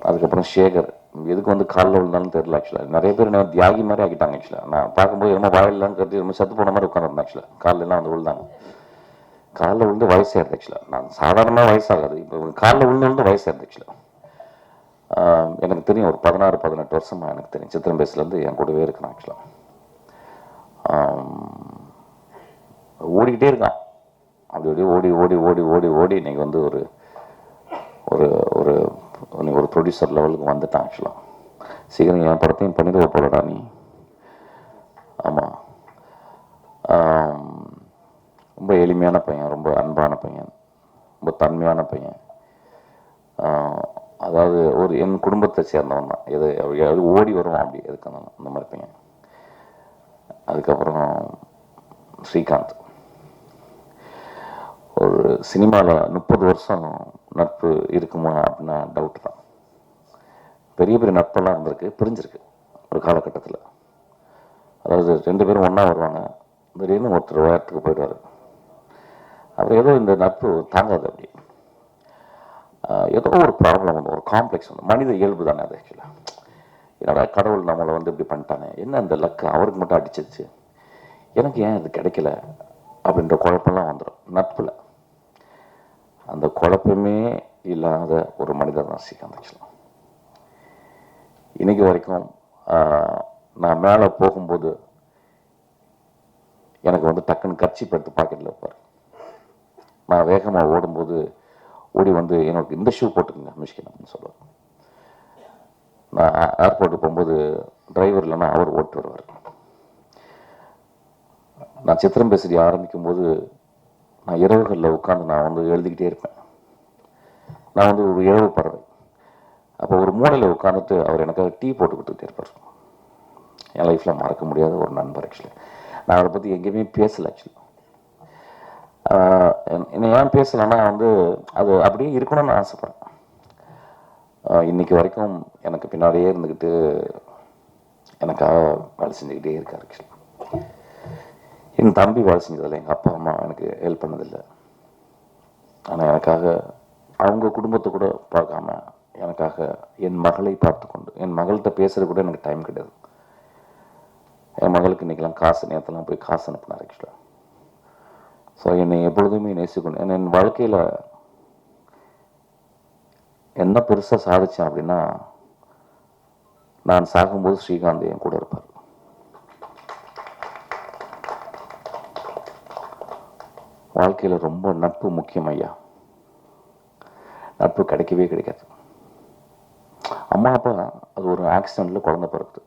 அதுக்கப்புறம் சேகர், எதுக்கு வந்து காலில் விழுந்தாலும் தெரியல ஆக்சுவலாக. நிறைய பேர் என்ன தியாகி மாதிரி ஆக்கிட்டாங்க ஆக்சுவலாக. நான் பார்க்கும்போது ரொம்ப வாயிலான்னு கருதி ரொம்ப சத்து போன மாதிரி உட்காந்துருந்தேன் ஆக்சுவலாக. காலிலெல்லாம் வந்து விழுந்தாங்க. காலில் விழுந்து வயசாயிருது ஆக்சுவலாக. நான் சாதாரணமாக வயசாகாது, இப்போ காலில் விழுந்து வயசாயிருது ஆக்சுவலாக. எனக்கு தெரியும், ஒரு 16-18 வருஷமாக எனக்கு தெரியும். சித்திரம்பேசிலேருந்து என் கூடவே இருக்கிறான் ஆக்சுவலாக. ஓடிக்கிட்டே இருக்கான். அப்படி அப்படியே ஓடி ஓடி ஓடி ஓடி ஓடி இன்னைக்கு வந்து ஒரு ஒரு ஒரு ஒரு ப்ரொடியூசர் லெவலுக்கு வந்துட்டான் ஆக்சுவலாக. சீக்கிரம் என் படத்தையும் பண்ணிடுவ போலடா நீ. ஆமாம், ரொம்ப எளிமையான பையன், ரொம்ப அன்பான பையன், ரொம்ப தன்மையான பையன். அதாவது ஒரு என் குடும்பத்தை சேர்ந்தவன் தான். எது ஓடி வருவான் அப்படி எதுக்கு அந்த மாதிரி பையன். அதுக்கப்புறம் ஸ்ரீகாந்த், ஒரு சினிமாவில் 30 வருஷம் நட்பு இருக்குமா அப்படின்னா டவுட் தான். பெரிய பெரிய நட்பெல்லாம் இருந்திருக்கு, பிரிஞ்சிருக்கு ஒரு காலகட்டத்தில். அதாவது 2 பேரும் ஒன்றா வருவாங்க, திடீர்னு ஒருத்தர் வேறத்துக்கு போயிடுவார். அப்புறம் ஏதோ இந்த நட்பு தாங்காது, அப்படி ஏதோ ஒரு ப்ராப்ளம் வந்து, ஒரு காம்ப்ளெக்ஸ் வந்து, மனித இயல்பு தானே அது ஆக்சுவலாக. என்னடா கடவுள் நம்மளை வந்து இப்படி பண்ணிட்டானே, என்ன இந்த லக்கு அவருக்கு மட்டும் அடிச்சிருச்சு, எனக்கு ஏன் இது கிடைக்கல அப்படின்ற குழப்பம்லாம் வந்துடும் நட்பில். அந்த குழப்பமே இல்லாத ஒரு மனிதர் தான் ஸ்ரீகாந்த் ஆக்சுவலாக. இன்னைக்கு வரைக்கும் நான் மேலே போகும்போது எனக்கு வந்து டக்குன்னு கர்ச்சீப் எடுத்து பாக்கெட்டில் வைப்பார். நான் வேகமாக ஓடும்போது ஓடி வந்து எனக்கு இந்த ஷூ போட்டுக்கங்க மிஷ்கின் அப்படின்னு சொல்லுவார். நான் ஏர்போர்ட்டுக்கு போகும்போது டிரைவர் இல்லைன்னா அவர் ஓட்டு வருவார். நான் சித்திரம்பேசி ஆரம்பிக்கும் போது நான் இரவுகளில் உட்காந்து நான் வந்து எழுதிக்கிட்டே இருப்பேன். நான் வந்து ஒரு இரவு பறவை. அப்போ ஒரு மூலையில் உட்காந்துட்டு அவர் எனக்காக டீ போட்டு கொடுத்துக்கிட்டே இருப்பார். என் லைஃப்பில் மறக்க முடியாத ஒரு நண்பர் ஆக்சுவலி. நான் அவரை பற்றி எங்கேயுமே பேசலை ஆக்சுவலி. என்னை ஏன் பேசலைன்னா வந்து அது அப்படியே இருக்கணும்னு ஆசைப்பட்றேன். இன்னைக்கு வரைக்கும் எனக்கு பின்னாடியே இருந்துக்கிட்டு எனக்காக வேலை செஞ்சுக்கிட்டே இருக்கார் ஆக்சுவலி. என் தம்பி வேலை செஞ்சதில்லை, எங்கள் அப்பா அம்மா எனக்கு ஹெல்ப் பண்ணதில்லை. ஆனால் எனக்காக அவங்க குடும்பத்தை கூட பார்க்காம எனக்காக என் மகளை பார்த்து கொண்டு, என் மகள்கிட்ட பேசுறது கூட எனக்கு டைம் கிடையாது. என் மகளுக்கு இன்றைக்கெல்லாம் காசு, நேரத்தெல்லாம் போய் காசு அனுப்பினார் ஆக்சுவலாக. ஸோ என்னை எப்பொழுதுமே நேசிக்கணும். என் வாழ்க்கையில் என்ன பெருசாக சாதித்தேன் அப்படின்னா, நான் சாகும்போது ஸ்ரீகாந்த் என் கூட இருப்பார். வாழ்க்கையில் ரொம்ப நட்பு முக்கியம் ஐயா. நட்பு கிடைக்கவே கிடைக்காது. அம்மா அப்பா அது ஒரு ஆக்சிடெண்ட்டில் குழந்தை பிறகுது.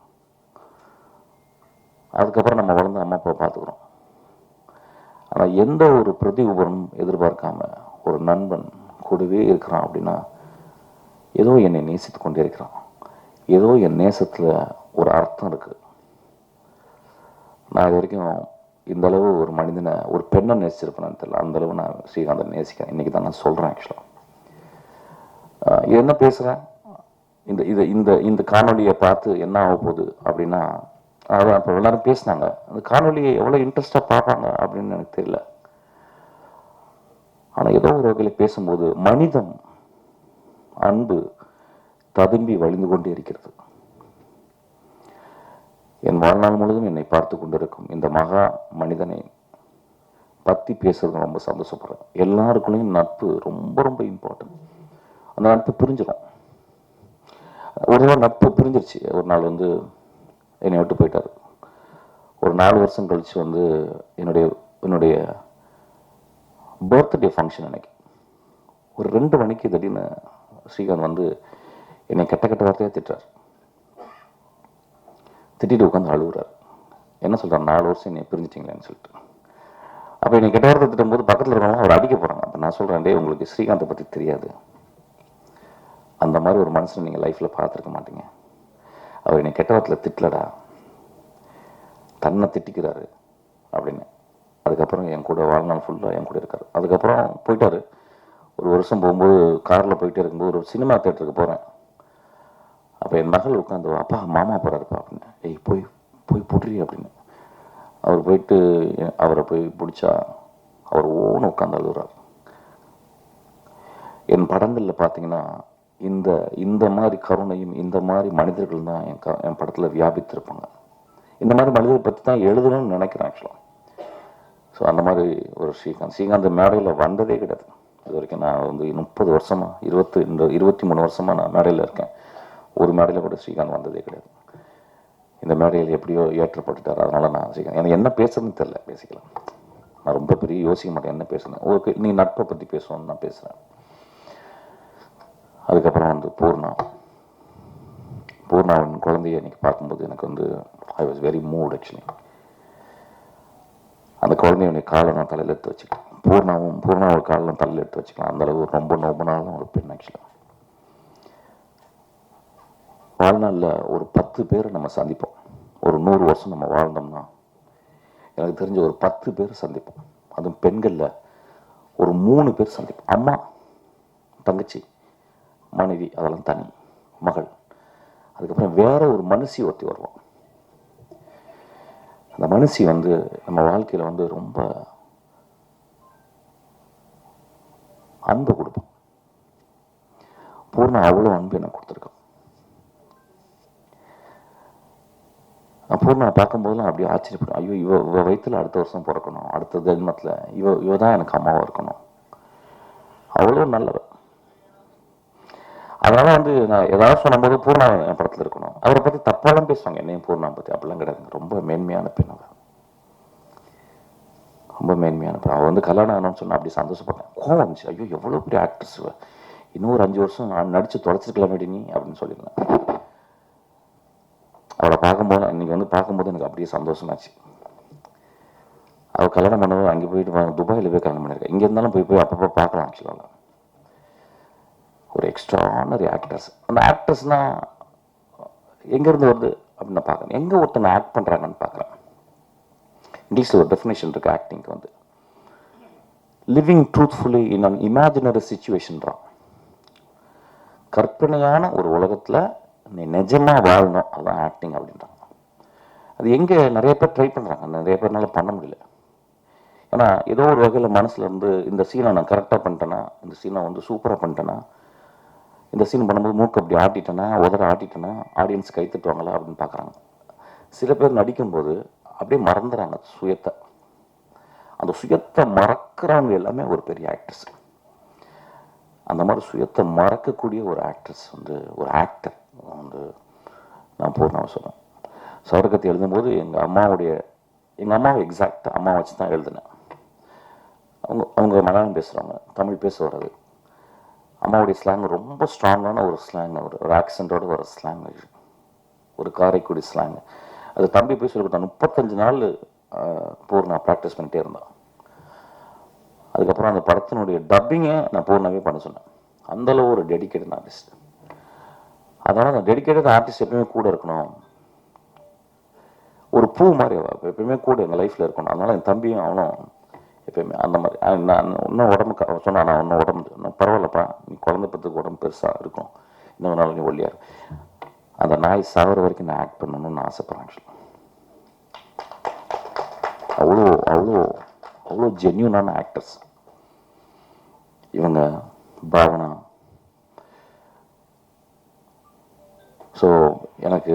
அதுக்கப்புறம் நம்ம வளர்ந்து அம்மா அப்பா பார்த்துக்குறோம். ஆனால் எந்த ஒரு பிரதி உபரம் எதிர்பார்க்காம ஒரு நண்பன் கூடவே இருக்கிறான் அப்படின்னா ஏதோ என்னை நேசித்து கொண்டே இருக்கிறான். ஏதோ என் நேசத்தில் ஒரு அர்த்தம் இருக்குது. நான் இது வரைக்கும் இந்த அளவு ஒரு மனிதனை, ஒரு பெண்ணை நேசிச்சிருப்பேன்னு தெரியல. அந்த அளவு நான் ஸ்ரீகாந்தை நேசிக்கிறேன். இன்னைக்கு தான் நான் சொல்கிறேன். ஆக்சுவலாக என்ன பேசுகிறேன், இந்த இது இந்த இந்த காணொலியை பார்த்து என்ன ஆக போகுது அப்படின்னா, அதான் இப்போ எல்லாரும் பேசினாங்க, அந்த காணொலியை எவ்வளோ இன்ட்ரெஸ்டாக பார்ப்பாங்க அப்படின்னு எனக்கு தெரியல. ஆனால் ஏதோ ஒரு வகையில் பேசும்போது மனிதம், அன்பு ததும்பி வழிந்து கொண்டே இருக்கிறது. என் வாழ்நாள் முழுவதும் என்னை பார்த்து கொண்டிருக்கும் இந்த மகா மனிதனை பற்றி பேசுறது ரொம்ப சந்தோஷப்படுறேன். எல்லாருக்குள்ளேயும் நட்பு ரொம்ப ரொம்ப இம்பார்ட்டன்ட். அந்த நட்பு பிரிஞ்சிடும். ஒரு நாள் நட்பு பிரிஞ்சிருச்சு. ஒரு நாள் வந்து என்னை விட்டு போயிட்டார். ஒரு 4 வருஷம் கழிச்சு வந்து என்னுடைய பர்த்டே ஃபங்க்ஷன் அன்னைக்கு ஒரு 2 மணிக்கு திடீர்னு ஸ்ரீகாந்த் வந்து என்னை கெட்ட வார்த்தையாக திட்டுறார். திட்டிட்டு உட்காந்து அழுகுறார். என்ன சொல்கிறார், 4 வருஷம் என்னை பிரிஞ்சிட்டிங்களேன்னு சொல்லிட்டு. அப்போ என்னை கெட்ட வார்த்தை திட்டும்போது பக்கத்தில் இருக்கவங்க அவர் அடிக்க போகிறாங்க. அப்போ நான் சொல்கிறேன், டே உங்களுக்கு ஸ்ரீகாந்தை பற்றி தெரியாது. அந்த மாதிரி ஒரு மனுஷனை நீங்கள் லைஃப்பில் பார்த்துருக்க மாட்டீங்க. அவர் என்னை கெட்ட வார்த்தையில் திட்டலடா, தன்னை திட்டிக்கிறாரு அப்படின்னு. அதுக்கப்புறம் என் கூட வாழ்நாள் ஃபுல்லாக என் கூட இருக்கார். அதுக்கப்புறம் போயிட்டார். ஒரு வருஷம் போகும்போது காரில் போயிட்டே இருக்கும்போது ஒரு சினிமா தேட்டருக்கு போகிறேன். அப்போ என் மகள் உட்காந்து, அப்பா மாமா போகிறாருப்பா அப்படின்னு. போய் புட்றி அப்படின்னு. அவர் போயிட்டு அவரை போய் பிடிச்சா அவர் ஓன்னு உட்காந்து அழுகுறார். என் படங்களில் பார்த்தீங்கன்னா இந்த மாதிரி கருணையும் இந்த மாதிரி மனிதர்கள் தான் என் படத்தில் வியாபித்திருப்பாங்க. இந்த மாதிரி மனிதரை பற்றி தான் எழுதணும்னு நினைக்கிறேன் ஆக்சுவலாக. ஸோ அந்த மாதிரி ஒரு ஸ்ரீகாந்த் மேடையில் வந்ததே கிடையாது இது வரைக்கும். நான் வந்து 30 வருஷமாக 23 வருஷமாக நான் மேடையில் இருக்கேன். ஒரு மேடையில் கூட ஸ்ரீகாந்த் வந்ததே கிடையாது. இந்த மேடையில் எப்படியோ ஏற்றப்பட்டுட்டார். அதனால் நான் ஸ்ரீகாந்த் எனக்கு என்ன பேசுறதுன்னு தெரில. பேசிக்கலாம், நான் ரொம்ப பெரிய யோசிக்க மாட்டேன் என்ன பேசுனேன். ஓகே, நீ நட்பை பற்றி பேசுவோன்னு நான் பேசுகிறேன். அதுக்கப்புறம் வந்து பூர்ணாவின் குழந்தைய இன்னைக்கு பார்க்கும்போது எனக்கு வந்து I was very mood actually. அந்த குழந்தைய காலை நான் தலையில் எடுத்து வச்சுக்கலாம். பூர்ணாவோட காலில் தலையில் எடுத்து வச்சுக்கலாம். அந்த அளவு ரொம்ப நோபனாலும் ஒரு பெண் ஆக்சுவலாக. வாழ்நாளில் ஒரு 10 பேரை நம்ம சந்திப்போம். ஒரு 100 வருஷம் நம்ம வாழ்ந்தோம்னா எனக்கு தெரிஞ்ச ஒரு 10 பேர் சந்திப்போம். அதுவும் பெண்களில் ஒரு 3 பேர் சந்திப்போம். அம்மா, தங்கச்சி, மனைவி, அதெல்லாம் தனி, மகள். அதுக்கப்புறம் வேற ஒரு மனுஷி ஒருத்தி வருவோம். அந்த மனுஷி வந்து நம்ம வாழ்க்கையில் வந்து ரொம்ப அன்பு கொடுப்போம். பூர்ணா அவ்வளோ அன்பு எனக்கு கொடுத்துருக்கோம். பூர்ணா பார்க்கும்போதெல்லாம் அப்படியே ஆச்சரியப்படும். ஐயோ, இவ வயிற்றுல அடுத்த வருஷம் பிறக்கணும், அடுத்த ஜென்மத்தில் இவ தான் எனக்கு அம்மாவாக இருக்கணும். அவ்வளோ நல்லவர். அதனால வந்து நான் ஏதாவது சொல்லும்போது பூர்ணா என் படத்தில் இருக்கணும். அவரை பற்றி தப்பாலாம் பேசுவாங்க, என்னையும் பூர்ணா பற்றி. அப்படிலாம் கிடையாதுங்க. ரொம்ப மேன்மையான பெண் அவர். ரொம்ப மேன்மையான பெண். அவள் வந்து கல்யாணம் ஆகணும்னு சொன்னால் அப்படி சந்தோஷப்பட்டேன். கோவம் வந்துச்சு. ஐயோ, எவ்வளோ பெரிய ஆக்ட்ரஸ், இன்னும் ஒரு 5 வருஷம் நான் நடித்து தொலைச்சிருக்கலாமேடி நீ அப்படின்னு சொல்லியிருந்தேன். அவளை பார்க்கும்போது இன்னைக்கு வந்து பார்க்கும்போது எனக்கு அப்படியே சந்தோஷமாச்சு. அவள் கல்யாணம் பண்ணவும் அங்கே போயிட்டு துபாயில் போய் கல்யாணம் பண்ணியிருக்கேன். இங்கே இருந்தாலும் போய் அப்பப்போ பார்க்கலாம் ஆக்சுவலாக. ஒரு எக்ஸ்ட்ரானரி ஆக்டர்ஸ். அந்த ஆக்டர்ஸ்னால் எங்கேருந்து வருது அப்படின்னு நான் பார்க்குறேன். எங்கே ஒருத்தனை ஆக்ட் பண்ணுறாங்கன்னு பார்க்குறேன். இங்கிலீஷில் ஒரு டெஃபினேஷன் இருக்குது ஆக்டிங்க்கு வந்து, living truthfully in an imaginary சிச்சுவேஷன்றான். கற்பனையான ஒரு உலகத்தில் நீ நிஜமாக வாழணும், அதுதான் ஆக்டிங் அப்படின்றாங்க. அது எங்கே நிறைய பேர் ட்ரை பண்ணுறாங்க, நிறைய பேர்னால பண்ண முடியல. ஏன்னா ஏதோ ஒரு வகையில் மனசில் இருந்து இந்த சீனை நான் கரெக்டாக பண்ணிட்டேன்னா, இந்த சீனை வந்து சூப்பராக பண்ணிட்டேன்னா, இந்த சீன் பண்ணும்போது மூக்கு அப்படி ஆட்டிட்டேன்னா, உதற ஆட்டிட்டேன்னா ஆடியன்ஸ் கை தட்டுவாங்களா அப்படின்னு பார்க்குறாங்க. சில பேர் நடிக்கும்போது அப்படியே மறந்துடுறாங்க சுயத்தை. அந்த சுயத்தை மறக்கிறவங்க எல்லாமே ஒரு பெரிய ஆக்ட்ரஸ். அந்த மாதிரி சுயத்தை மறக்கக்கூடிய ஒரு ஆக்ட்ரஸ் வந்து ஒரு ஆக்டர் வந்து நான் பூர்ணாவை சொல்லுவேன். சவரக்கத்தை எழுதும்போது எங்கள் அம்மாவை எக்ஸாக்டாக அம்மா வச்சு தான் எழுதினேன். அவங்க மலையாளம் பேசுகிறவங்க, தமிழ் பேச வர்றது. அம்மாவுடைய ஸ்லாங் ரொம்ப ஸ்ட்ராங்கான ஒரு ஸ்லாங், ஒரு ஆக்சென்டோட ஒரு ஸ்லாங், ஒரு காரைக்குடி ஸ்லாங். அது தம்பி போய் சொல்லி கொடுத்தான். 35 நாள் பூர்ணா ப்ராக்டிஸ் பண்ணிகிட்டே இருந்தான். அதுக்கப்புறம் அந்த படத்தினுடைய டப்பிங்கை நான் பூர்ணாவே பண்ண சொன்னேன். அந்தளவு ஒரு டெடிக்கேட்டட் ஆர்டிஸ்ட். அதனால் அந்த டெடிக்கேட்டட் ஆர்டிஸ்ட் எப்பவுமே கூட இருக்கணும். ஒரு பூ மாதிரி எப்பயுமே கூட எங்கள் லைஃப்பில் இருக்கணும். அதனால என் தம்பியும் அவனும் எப்பயுமே அந்த மாதிரி. நான் இன்னும் உடம்புக்கு சொன்னா, நான் இன்னும் உடம்பு இன்னும் பரவாயில்லப்பா, நீ குழந்தை பத்துக்கு உடம்பு பெருசாக இருக்கும், இன்னொரு நாள் நீ ஒல்லியாரு. அந்த நாய் சாகிற வரைக்கும் நான் ஆக்ட் பண்ணணும்னு ஆசைப்பட்றேன். ஆக்சுவலாக அவ்வளோ அவ்வளோ அவ்வளோ ஜென்யூனான ஆக்டர்ஸ் இவங்க, பாவனா. ஸோ எனக்கு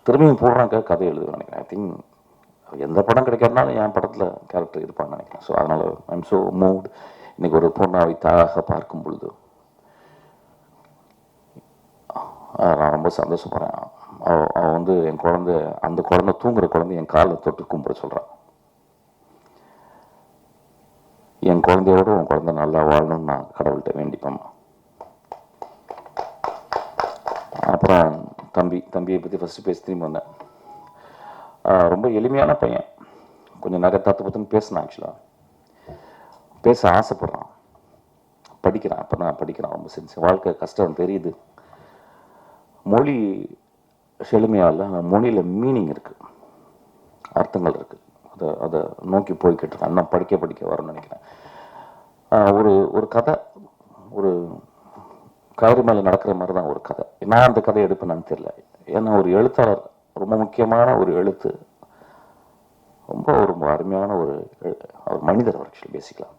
திரும்பியும் போடுறாங்க கதை எழுதுவேன் நினைக்கிறேன். ஐ திங்க் எந்த படம் கிடைக்காதுனாலும் என் படத்தில் கேரக்டர் இருப்பான்னு நினைக்கிறேன். ஸோ அதனால் ஐம் ஸோ மூவ்ட். இன்னைக்கு ஒரு பொண்ணாவை தாயாக பார்க்கும் பொழுது நான் ரொம்ப சந்தோஷப்படுறேன். அவன் வந்து என் குழந்தை, அந்த குழந்தை தூங்குற குழந்தை என் காலில் தொட்டு கும்பிட சொல்கிறான். என் குழந்தையோட உன் குழந்தை நல்லா வாழணும்னு நான் கடவுள்கிட்ட வேண்டிப்பேன். அப்புறம் தம்பியை பற்றி ஃபஸ்ட்டு பேசி திரும்பி வந்தேன். ரொம்ப எளிமையான பையன், கொஞ்சம் நகை தத்து பத்துன்னு பேசினான். ஆக்சுவலாக பேச ஆசைப்படுறான், படிக்கிறான். அப்போ தான் படிக்கிறான். ரொம்ப செஞ்சு வாழ்க்கை கஷ்டம் தெரியுது. மொழி செழுமையாக இல்லை, மொழியில் மீனிங் இருக்குது, அர்த்தங்கள் இருக்குது. அதை நோக்கி போய்கிட்டு இருக்கேன். நான் படிக்க வரேன்னு நினைக்கிறேன். ஒரு கதை, ஒரு கயிறு மேலே நடக்கிற மாதிரி தான் ஒரு கதை. நான் அந்த கதையை எடுப்பேன்னு தெரியல. ஏன்னா ஒரு எழுத்தாளர், ரொம்ப முக்கியமான ஒரு எழுத்து, ரொம்ப அருமையான ஒரு மனிதர் அவர் ஆக்சுவலி பேசிக்கலாம்.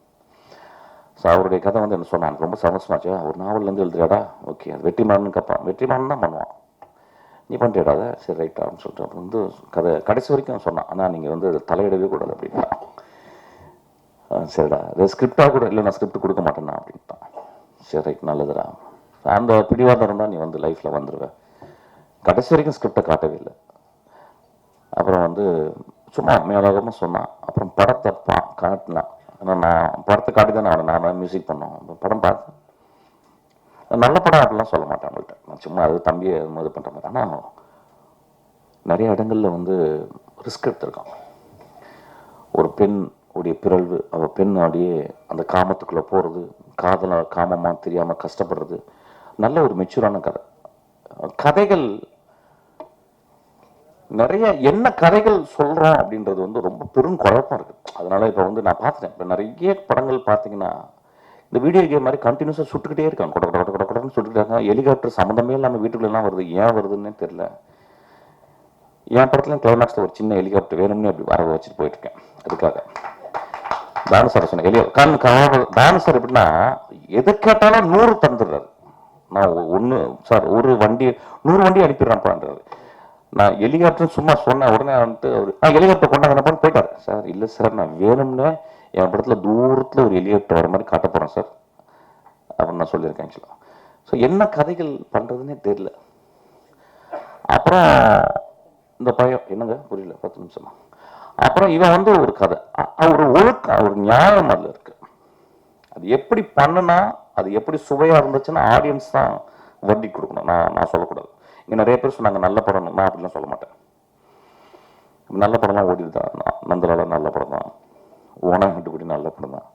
ஸோ அவருடைய கதை வந்து என்ன சொன்னான், ரொம்ப சந்தோஷமாச்சு. ஒரு நாவல்லேருந்து எழுதுறியாடா, ஓகே, அது வெற்றிமாறன் கேட்பான். வெற்றிமாறன் தான் பண்ணுவான், நீ பண்ணிடாத, சரி ரைட்டான்னு சொல்லிட்டு அப்புறம் வந்து கதை கடைசி வரைக்கும் சொன்னான். ஆனால் நீங்கள் வந்து தலையிடவே கூடாது அப்படின்ட்டான். சரிடா, அது ஸ்கிரிப்டாக கூட இல்லை, நான் ஸ்கிரிப்ட் கொடுக்க மாட்டேன்னா அப்படின்ட்டான். சரி ரைட், நல்லதுடா. அந்த பிடிவாதம் இருந்தால் நீ வந்து லைஃப்பில் வந்துடுவேன். கடைசி வரைக்கும் ஸ்கிரிப்டை காட்டவே இல்லை. அப்புறம் வந்து சும்மா மேலோகமாக சொன்னான். அப்புறம் படத்தை காட்டினான். ஆனால் நான் படத்தை காட்டி தான் நான் மியூசிக் பண்ணோம். படம் பார்த்தேன், நல்ல படம் அப்படிலாம் சொல்ல மாட்டேன் அவங்கள்ட்ட. நான் சும்மா அது தம்பியை இது பண்ணுற மாதிரி. ஆனால் நிறைய இடங்களில் வந்து ரிஸ்க் எடுத்திருக்கான். ஒரு பெண் உடைய பிறழ்வு, அவள் பெண் அப்படியே அந்த காமத்துக்குள்ளே போகிறது, காமமாக தெரியாமல் கஷ்டப்படுறது, நல்ல ஒரு மெச்சூரான கதைகள். நிறைய என்ன கதைகள் சொல்கிறோம் அப்படின்றது வந்து ரொம்ப பெரும் குழப்பம் இருக்குது. அதனால் இப்போ வந்து நான் பார்த்துட்டேன். இப்போ நிறைய படங்கள் பார்த்தீங்கன்னா இந்த வீடியோ கேம் மாதிரி கண்டினியூஸாக சுட்டுக்கிட்டே இருக்காங்க, கொடன்னு சுட்டுக்கிட்டாங்க. ஹெலிகாப்டர் சம்மந்தமே இல்லாமல் வீட்டுக்குள்ளெல்லாம் வருது, ஏன் வருதுன்னு தெரியல. என் படத்துல கிளைமேக்ஸில் ஒரு சின்ன ஹெலிகாப்டர் வேணும்னு அப்படி வர வச்சுட்டு போயிட்டுருக்கேன். அதுக்காக தானு சார் சொன்னேன். தானு சார் எப்படின்னா எதை கேட்டாலும் 100 தந்துடுறாரு. நான் ஒன்று சார் ஒரு வண்டி 100 வண்டி அனுப்பிடுறான்ப்பான்றாரு. நான் ஹெலிகாப்டர் சும்மா சொன்னேன், உடனே வந்துட்டு அவர் ஹெலிகாப்டர் கொண்டாங்கன்னு போயிட்டார். சார் இல்லை சார், நான் வேணும்னு என் படத்தில் தூரத்தில் ஒரு ஹெலிகாப்டர் வர மாதிரி காட்ட போகிறேன் சார் அப்படின்னு நான் சொல்லியிருக்கேன் ஆக்சுவலாக. ஸோ என்ன கதைகள் பண்ணுறதுன்னே தெரியல. அப்புறம் இந்த பையன் என்னங்க புரியல, 10 நிமிஷமா. அப்புறம் இவன் வந்து ஒரு கதை, ஒரு ஒழுக்கம், ஒரு நியாயம் அதில் இருக்கு. அது எப்படி பண்ணுனா, அது எப்படி சுவையாக இருந்துச்சுன்னா ஆடியன்ஸ் தான் வட்டி கொடுக்கணும். நான் சொல்லக்கூடாது. இங்கே நிறைய பேர் சொன்னாங்க நல்ல படம், நான் அப்படிலாம் சொல்ல மாட்டேன். நல்ல படம்லாம் ஓடிதான். நந்தலால நல்ல படம் தான், ஓனா ஆட்டுக்குட்டி நல்ல படம் தான்.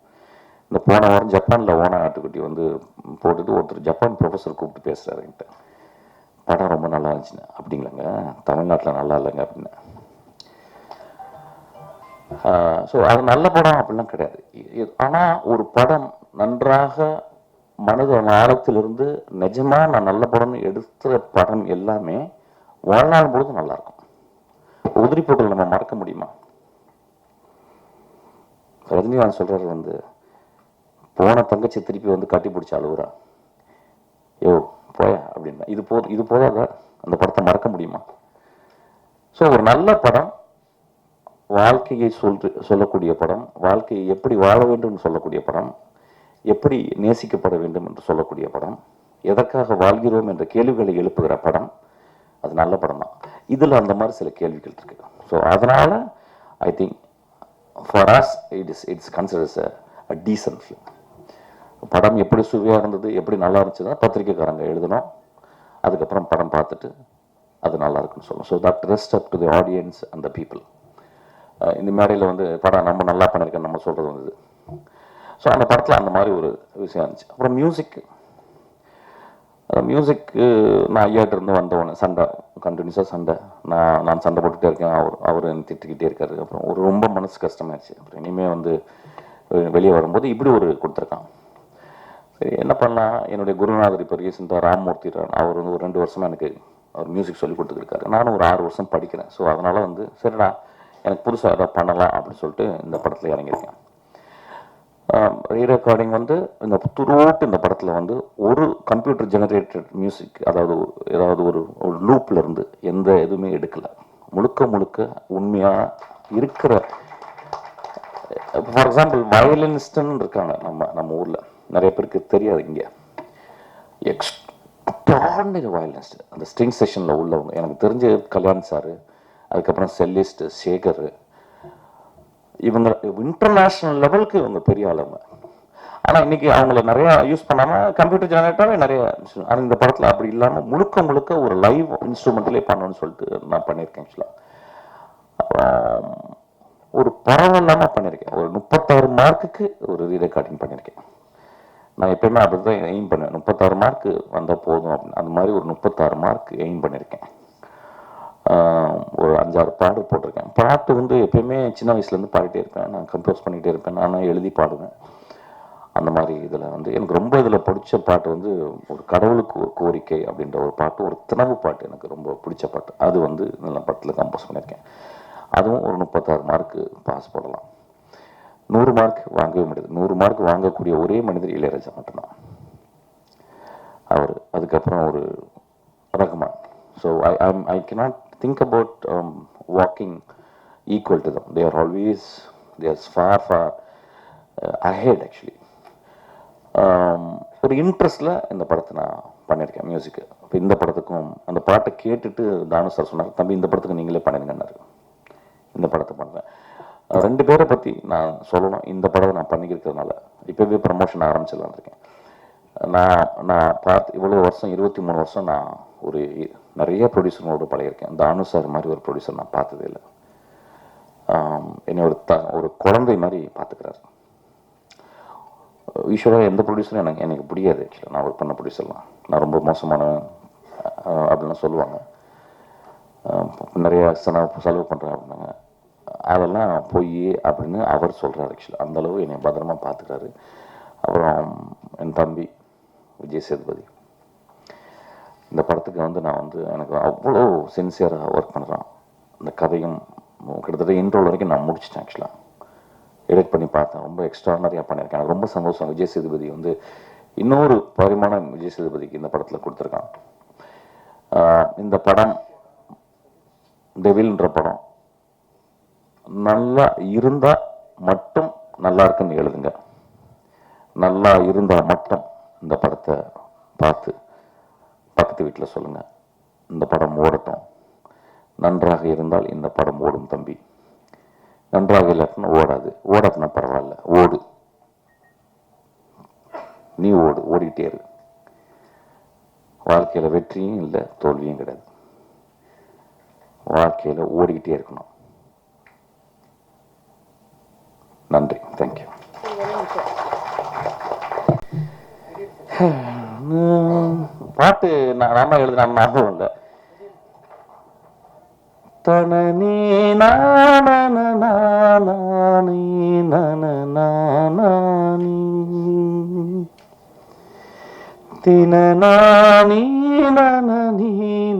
இந்த போன வாரம் ஜப்பானில் ஓனா ஆட்டுக்குட்டி வந்து போட்டுட்டு ஒருத்தர் ஜப்பான் ப்ரொஃபஸர் கூப்பிட்டு பேசுகிறாரு என்கிட்ட, படம் ரொம்ப நல்லா இருந்துச்சுன்னு. அப்படிங்களாங்க, தமிழ்நாட்டில் நல்லா இல்லைங்க அப்படின்னு. ஸோ அது நல்ல படம் அப்படிலாம் கிடையாது. ஆனால் ஒரு படம் நன்றாக மனித ஆழத்திலிருந்து நிஜமாக நான் நல்ல படம்னு எடுத்த படம் எல்லாமே வாழ்நாள் பொழுது நல்லாயிருக்கும். உதிரி போட்டல் நம்ம மறக்க முடியுமா? ரஜினிகாந்த் சொல்றாரு வந்து, போன தங்கச்சி திருப்பி வந்து கட்டி பிடிச்ச அழுகுறா, யோ போயா அப்படின்னா. இது போதாத அந்த படத்தை மறக்க முடியுமா? ஸோ ஒரு நல்ல படம், வாழ்க்கையை சொல்லக்கூடிய படம், வாழ்க்கையை எப்படி வாழ வேண்டும் என்று சொல்லக்கூடிய படம், எப்படி நேசிக்கப்பட வேண்டும் என்று சொல்லக்கூடிய படம், எதற்காக வாழ்கிறோம் என்ற கேள்விகளை எழுப்புகிற படம், அது நல்ல படம் தான். இதில் அந்த மாதிரி சில கேள்விகள் இருக்கு. ஸோ அதனால I think for us it's considers a decent film. படம் எப்படி சுவையாக இருந்தது, எப்படி நல்லா இருந்துச்சுன்னா பத்திரிக்கைக்காரங்க எழுதணும். அதுக்கப்புறம் படம் பார்த்துட்டு அது நல்லா இருக்குன்னு சொல்லணும். So that rest up to the audience and the people. இந்த மேடையில் வந்து படம் நம்ம நல்லா பண்ணியிருக்கேன் நம்ம சொல்கிறது வந்தது. ஸோ அந்த படத்தில் அந்த மாதிரி ஒரு விஷயம் இருந்துச்சு. அப்புறம் மியூசிக், மியூசிக்கு நான் ஐயாட்ட இருந்து வந்தவொடனே சண்டை, கண்டினியூஸாக சண்டை. நான் சண்டை போட்டுகிட்டே இருக்கேன், அவர் என்னை திட்டிக்கிட்டே இருக்காரு. அப்புறம் ஒரு ரொம்ப மனசு கஷ்டமாயிடுச்சு. அப்புறம் இனிமேல் வந்து வெளியே வரும்போது இப்படி ஒரு கொடுத்துருக்கான். சரி என்ன பண்ணலாம், என்னுடைய குருநாதர் இப்போ ரீசெண்டாக ராம்மூர்த்தி, அவர் வந்து ஒரு 2 வருஷமாக எனக்கு அவர் மியூசிக் சொல்லி கொடுத்துருக்காரு. நானும் ஒரு 6 வருஷம் படிக்கிறேன். ஸோ அதனால் வந்து சரிடா எனக்கு புதுசாக எதாவது பண்ணலாம் அப்படின்னு சொல்லிட்டு இந்த படத்தில் இறங்கியிருக்கேன். ரீரெக்கார்டிங் வந்து இந்த துருவோட்டு இந்த படத்தில் வந்து ஒரு கம்ப்யூட்டர் ஜெனரேட்டட் மியூசிக், அதாவது ஏதாவது ஒரு லூப்பில் இருந்து எந்த எதுவுமே எடுக்கலை. முழுக்க உண்மையாக இருக்கிற, ஃபார் எக்ஸாம்பிள் வயலினிஸ்ட்னு இருக்காங்க நம்ம ஊரில், நிறைய பேருக்கு தெரியாது. இங்கே எக்ஸ்ட்ராடினரி வயலினிஸ்ட், அந்த ஸ்ட்ரிங் செஷனில் உள்ளவங்க எனக்கு தெரிஞ்ச கல்யாண் சார், அதுக்கப்புறம் செல்லிஸ்ட் சேகர், இவங்க இன்டர்நேஷ்னல் லெவலுக்கு இவங்க பெரிய ஆளுங்க. ஆனால் இன்னைக்கு அவங்கள நிறையா யூஸ் பண்ணாமல் கம்ப்யூட்டர் ஜெனரேட்டராகவே நிறைய, ஆனால் இந்த படத்தில் அப்படி இல்லாமல் முழுக்க ஒரு லைவ் இன்ஸ்ட்ருமெண்ட்லேயே பண்ணணும்னு சொல்லிட்டு நான் பண்ணியிருக்கேன். ஆக்சுவலாக அப்புறம் ஒரு பரவாயில்லாமல் பண்ணியிருக்கேன். ஒரு 36 மார்க்குக்கு ஒரு ரீரெக்கார்டிங் பண்ணியிருக்கேன். நான் எப்பயுமே அப்படி தான் எய்ம் பண்ணுவேன், 36 மார்க்கு வந்தால் போதும் அப்படின்னு. அந்த மாதிரி ஒரு 36 மார்க் எய்ம் பண்ணியிருக்கேன். ஒரு 5-6 பாட்டு போட்டிருக்கேன். பாட்டு வந்து எப்பயுமே சின்ன வயசுலேருந்து பாடிட்டே இருப்பேன், நான் கம்போஸ் பண்ணிகிட்டே இருப்பேன், நானும் எழுதி பாடுவேன். அந்த மாதிரி இதில் வந்து எனக்கு ரொம்ப இதில் பிடிச்ச பாட்டு வந்து ஒரு கடவுளுக்கு ஒரு கோரிக்கை அப்படின்ற ஒரு பாட்டு, ஒரு தினவு பாட்டு எனக்கு ரொம்ப பிடிச்ச பாட்டு. அது வந்து நல்ல படத்தில் கம்போஸ் பண்ணியிருக்கேன். அதுவும் ஒரு 36 மார்க்கு பாஸ் போடலாம். 100 மார்க் வாங்கவே முடியாது. 100 மார்க் வாங்கக்கூடிய ஒரே மனிதர் இளையராஜா மட்டும்தான். அவர் அதுக்கப்புறம் ஒரு Rahman. So I cannot think about walking equal to them. They are far ahead actually. ஒரு இன்ட்ரெஸ்டில் இந்த படத்தை நான் பண்ணியிருக்கேன் மியூசிக்கு. இப்போ இந்த படத்துக்கும் அந்த பாட்டை கேட்டுட்டு தானு சார் சொன்னார், தம்பி இந்த படத்துக்கு நீங்களே பண்ணிருங்கன்னாரு. இந்த படத்தை பண்ணுறேன். 2 பேரை பற்றி நான் சொல்லணும். இந்த படத்தை நான் பண்ணிக்கிறதுனால இப்போவே ப்ரமோஷன் ஆரம்பிச்சிடலான் இருக்கேன். நான் பார்த்து இவ்வளோ வருஷம் 23 வருஷம் நான் ஒரு நிறைய ப்ரொடியூசரோடு பழகிருக்கேன். தானு சார் மாதிரி ஒரு ப்ரொடியூசர் நான் பார்த்ததே இல்லை. என்னை ஒரு குழந்தை மாதிரி பார்த்துக்கிறாரு. ஈஸ்வராக எந்த ப்ரொடியூசரும் எனக்கு பிடிக்காது. ஆக்சுவலாக நான் ஒர்க் பண்ண ப்ரொடியூசர்லாம் நான் ரொம்ப மோசமான அப்படின்லாம் சொல்லுவாங்க. நிறைய செலவு பண்ணுறேன் அப்படின்னாங்க. அதெல்லாம் பொய் அப்படின்னு அவர் சொல்கிறார். ஆக்சுவலாக அந்தளவு என்னை பத்திரமா பார்த்துக்கிறாரு. அப்புறம் என் தம்பி விஜய் சேதுபதி, இந்த படத்துக்கு வந்து நான் வந்து எனக்கு அவ்வளோ சின்சியராக ஒர்க் பண்ணுறான். இந்த கதையும் கிட்டத்தட்ட இன்ட்ரோல் வரைக்கும் நான் முடிச்சிட்டேன். ஆக்சுவலாக எடிட் பண்ணி பார்த்தேன். ரொம்ப எக்ஸ்ட்ரானரியாக பண்ணியிருக்கேன். எனக்கு ரொம்ப சந்தோஷம். விஜய் சேதுபதி வந்து இன்னொரு பரிமாணம் விஜய் சேதுபதிக்கு இந்த படத்தில் கொடுத்துருக்கான். இந்த படம் டெவில்ன்ற படம் நல்லா இருந்தால் மட்டும் நல்லா இருக்குன்னு எழுதுங்க. நல்லா இருந்தால் மட்டும் இந்த படத்தை பார்த்து பக்கத்து வீட்டில் சொல்லுங்கள், இந்த படம் ஓடட்டும். நன்றாக இருந்தால் இந்த படம் ஓடும் தம்பி, நன்றாக இல்லாட்டினா ஓடாதுன்னா பரவாயில்ல, ஓடு, நீ ஓடிட்டே இரு. வாழ்க்கையில் வெற்றியும் இல்லை, தோல்வியும் கிடையாது. வாழ்க்கையில் ஓடிக்கிட்டே இருக்கணும். நன்றி, தேங்க்யூ. பாட்டு நான் எழுதுன ஞாபகம் இல்லை. தனனே நானே நனநானி தினநானி நனனி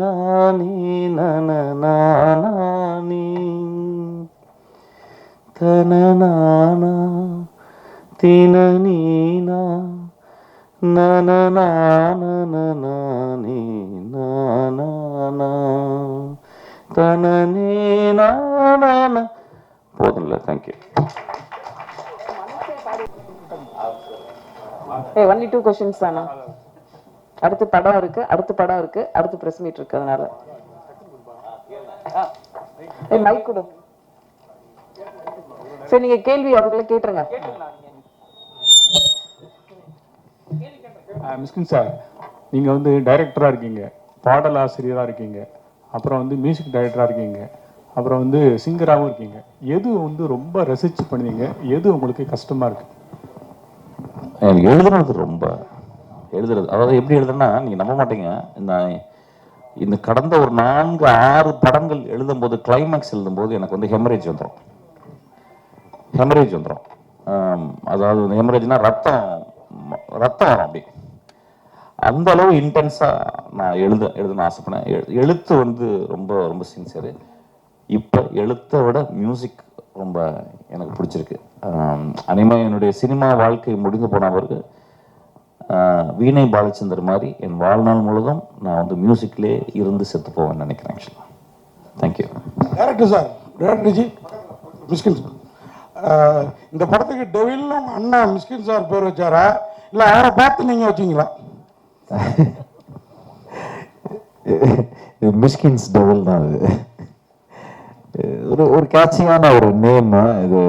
நானி நனநானி தனநானா தினநீனா நனநானி நானா தனனே நான. போதும்ல, தேங்க்யூ. ஒன்லி 2 கொஸ்டின்ஸ் தானா? அடுத்து படம் இருக்கு, அடுத்து பிரஸ் மீட் இருக்கு. அதனால மைக் கொடு. சரி, நீங்க கேள்வி அவர்களை கேட்டுருங்க. மிஸ்கின் சார், நீங்கள் வந்து டைரக்டராக இருக்கீங்க, பாடல் ஆசிரியராக இருக்கீங்க, அப்புறம் வந்து மியூசிக் டைரக்டராக இருக்கீங்க, அப்புறம் வந்து சிங்கராகவும் இருக்கீங்க. எது வந்து ரொம்ப ரசித்து பண்ணுவீங்க? எது உங்களுக்கு கஷ்டமாக இருக்கு? எனக்கு எழுதுனது ரொம்ப எழுதுறது. அதாவது எப்படி எழுதுனா நீங்கள் நம்ப மாட்டீங்க, இந்த கடந்த ஒரு 4-6 படங்கள் எழுதும்போது, கிளைமேக்ஸ் எழுதும்போது எனக்கு வந்து ஹெமரேஜ் வந்துடும். அதாவது ஹெமரேஜ்னா ரத்தம் வரும் அப்படி. அந்த அளவு இன்டென்ஸாக நான் எழுதணும்னு ஆசைப்படேன். எழுத்து வந்து ரொம்ப ரொம்ப சின்சியரு. இப்போ எழுத்தை விட மியூசிக் ரொம்ப எனக்கு பிடிச்சிருக்கு. அனிமே என்னுடைய சினிமா வாழ்க்கை முடிந்து போன பிறகு வீணை பாலச்சந்தர் மாதிரி என் வாழ்நாள் முழுதும் நான் வந்து மியூசிக்லேயே இருந்து செத்து போவேன்னு நினைக்கிறேன். ஆக்சுவலாக தேங்க்யூ. டேரக்டர் சார், டேரக்டர்ஜி, மிஸ்கின் சார், இந்த படத்துக்கு டெவில்னு உங்கள் அண்ணா மிஸ்கின் சார் பேர் வச்சாரா இல்லை அவரை பார்த்து நீங்கள் வச்சிங்களா? மிஸ்கின்ஸ் டெவில் தான் அது. ஒரு கேட்சியான ஒரு நேம் இது.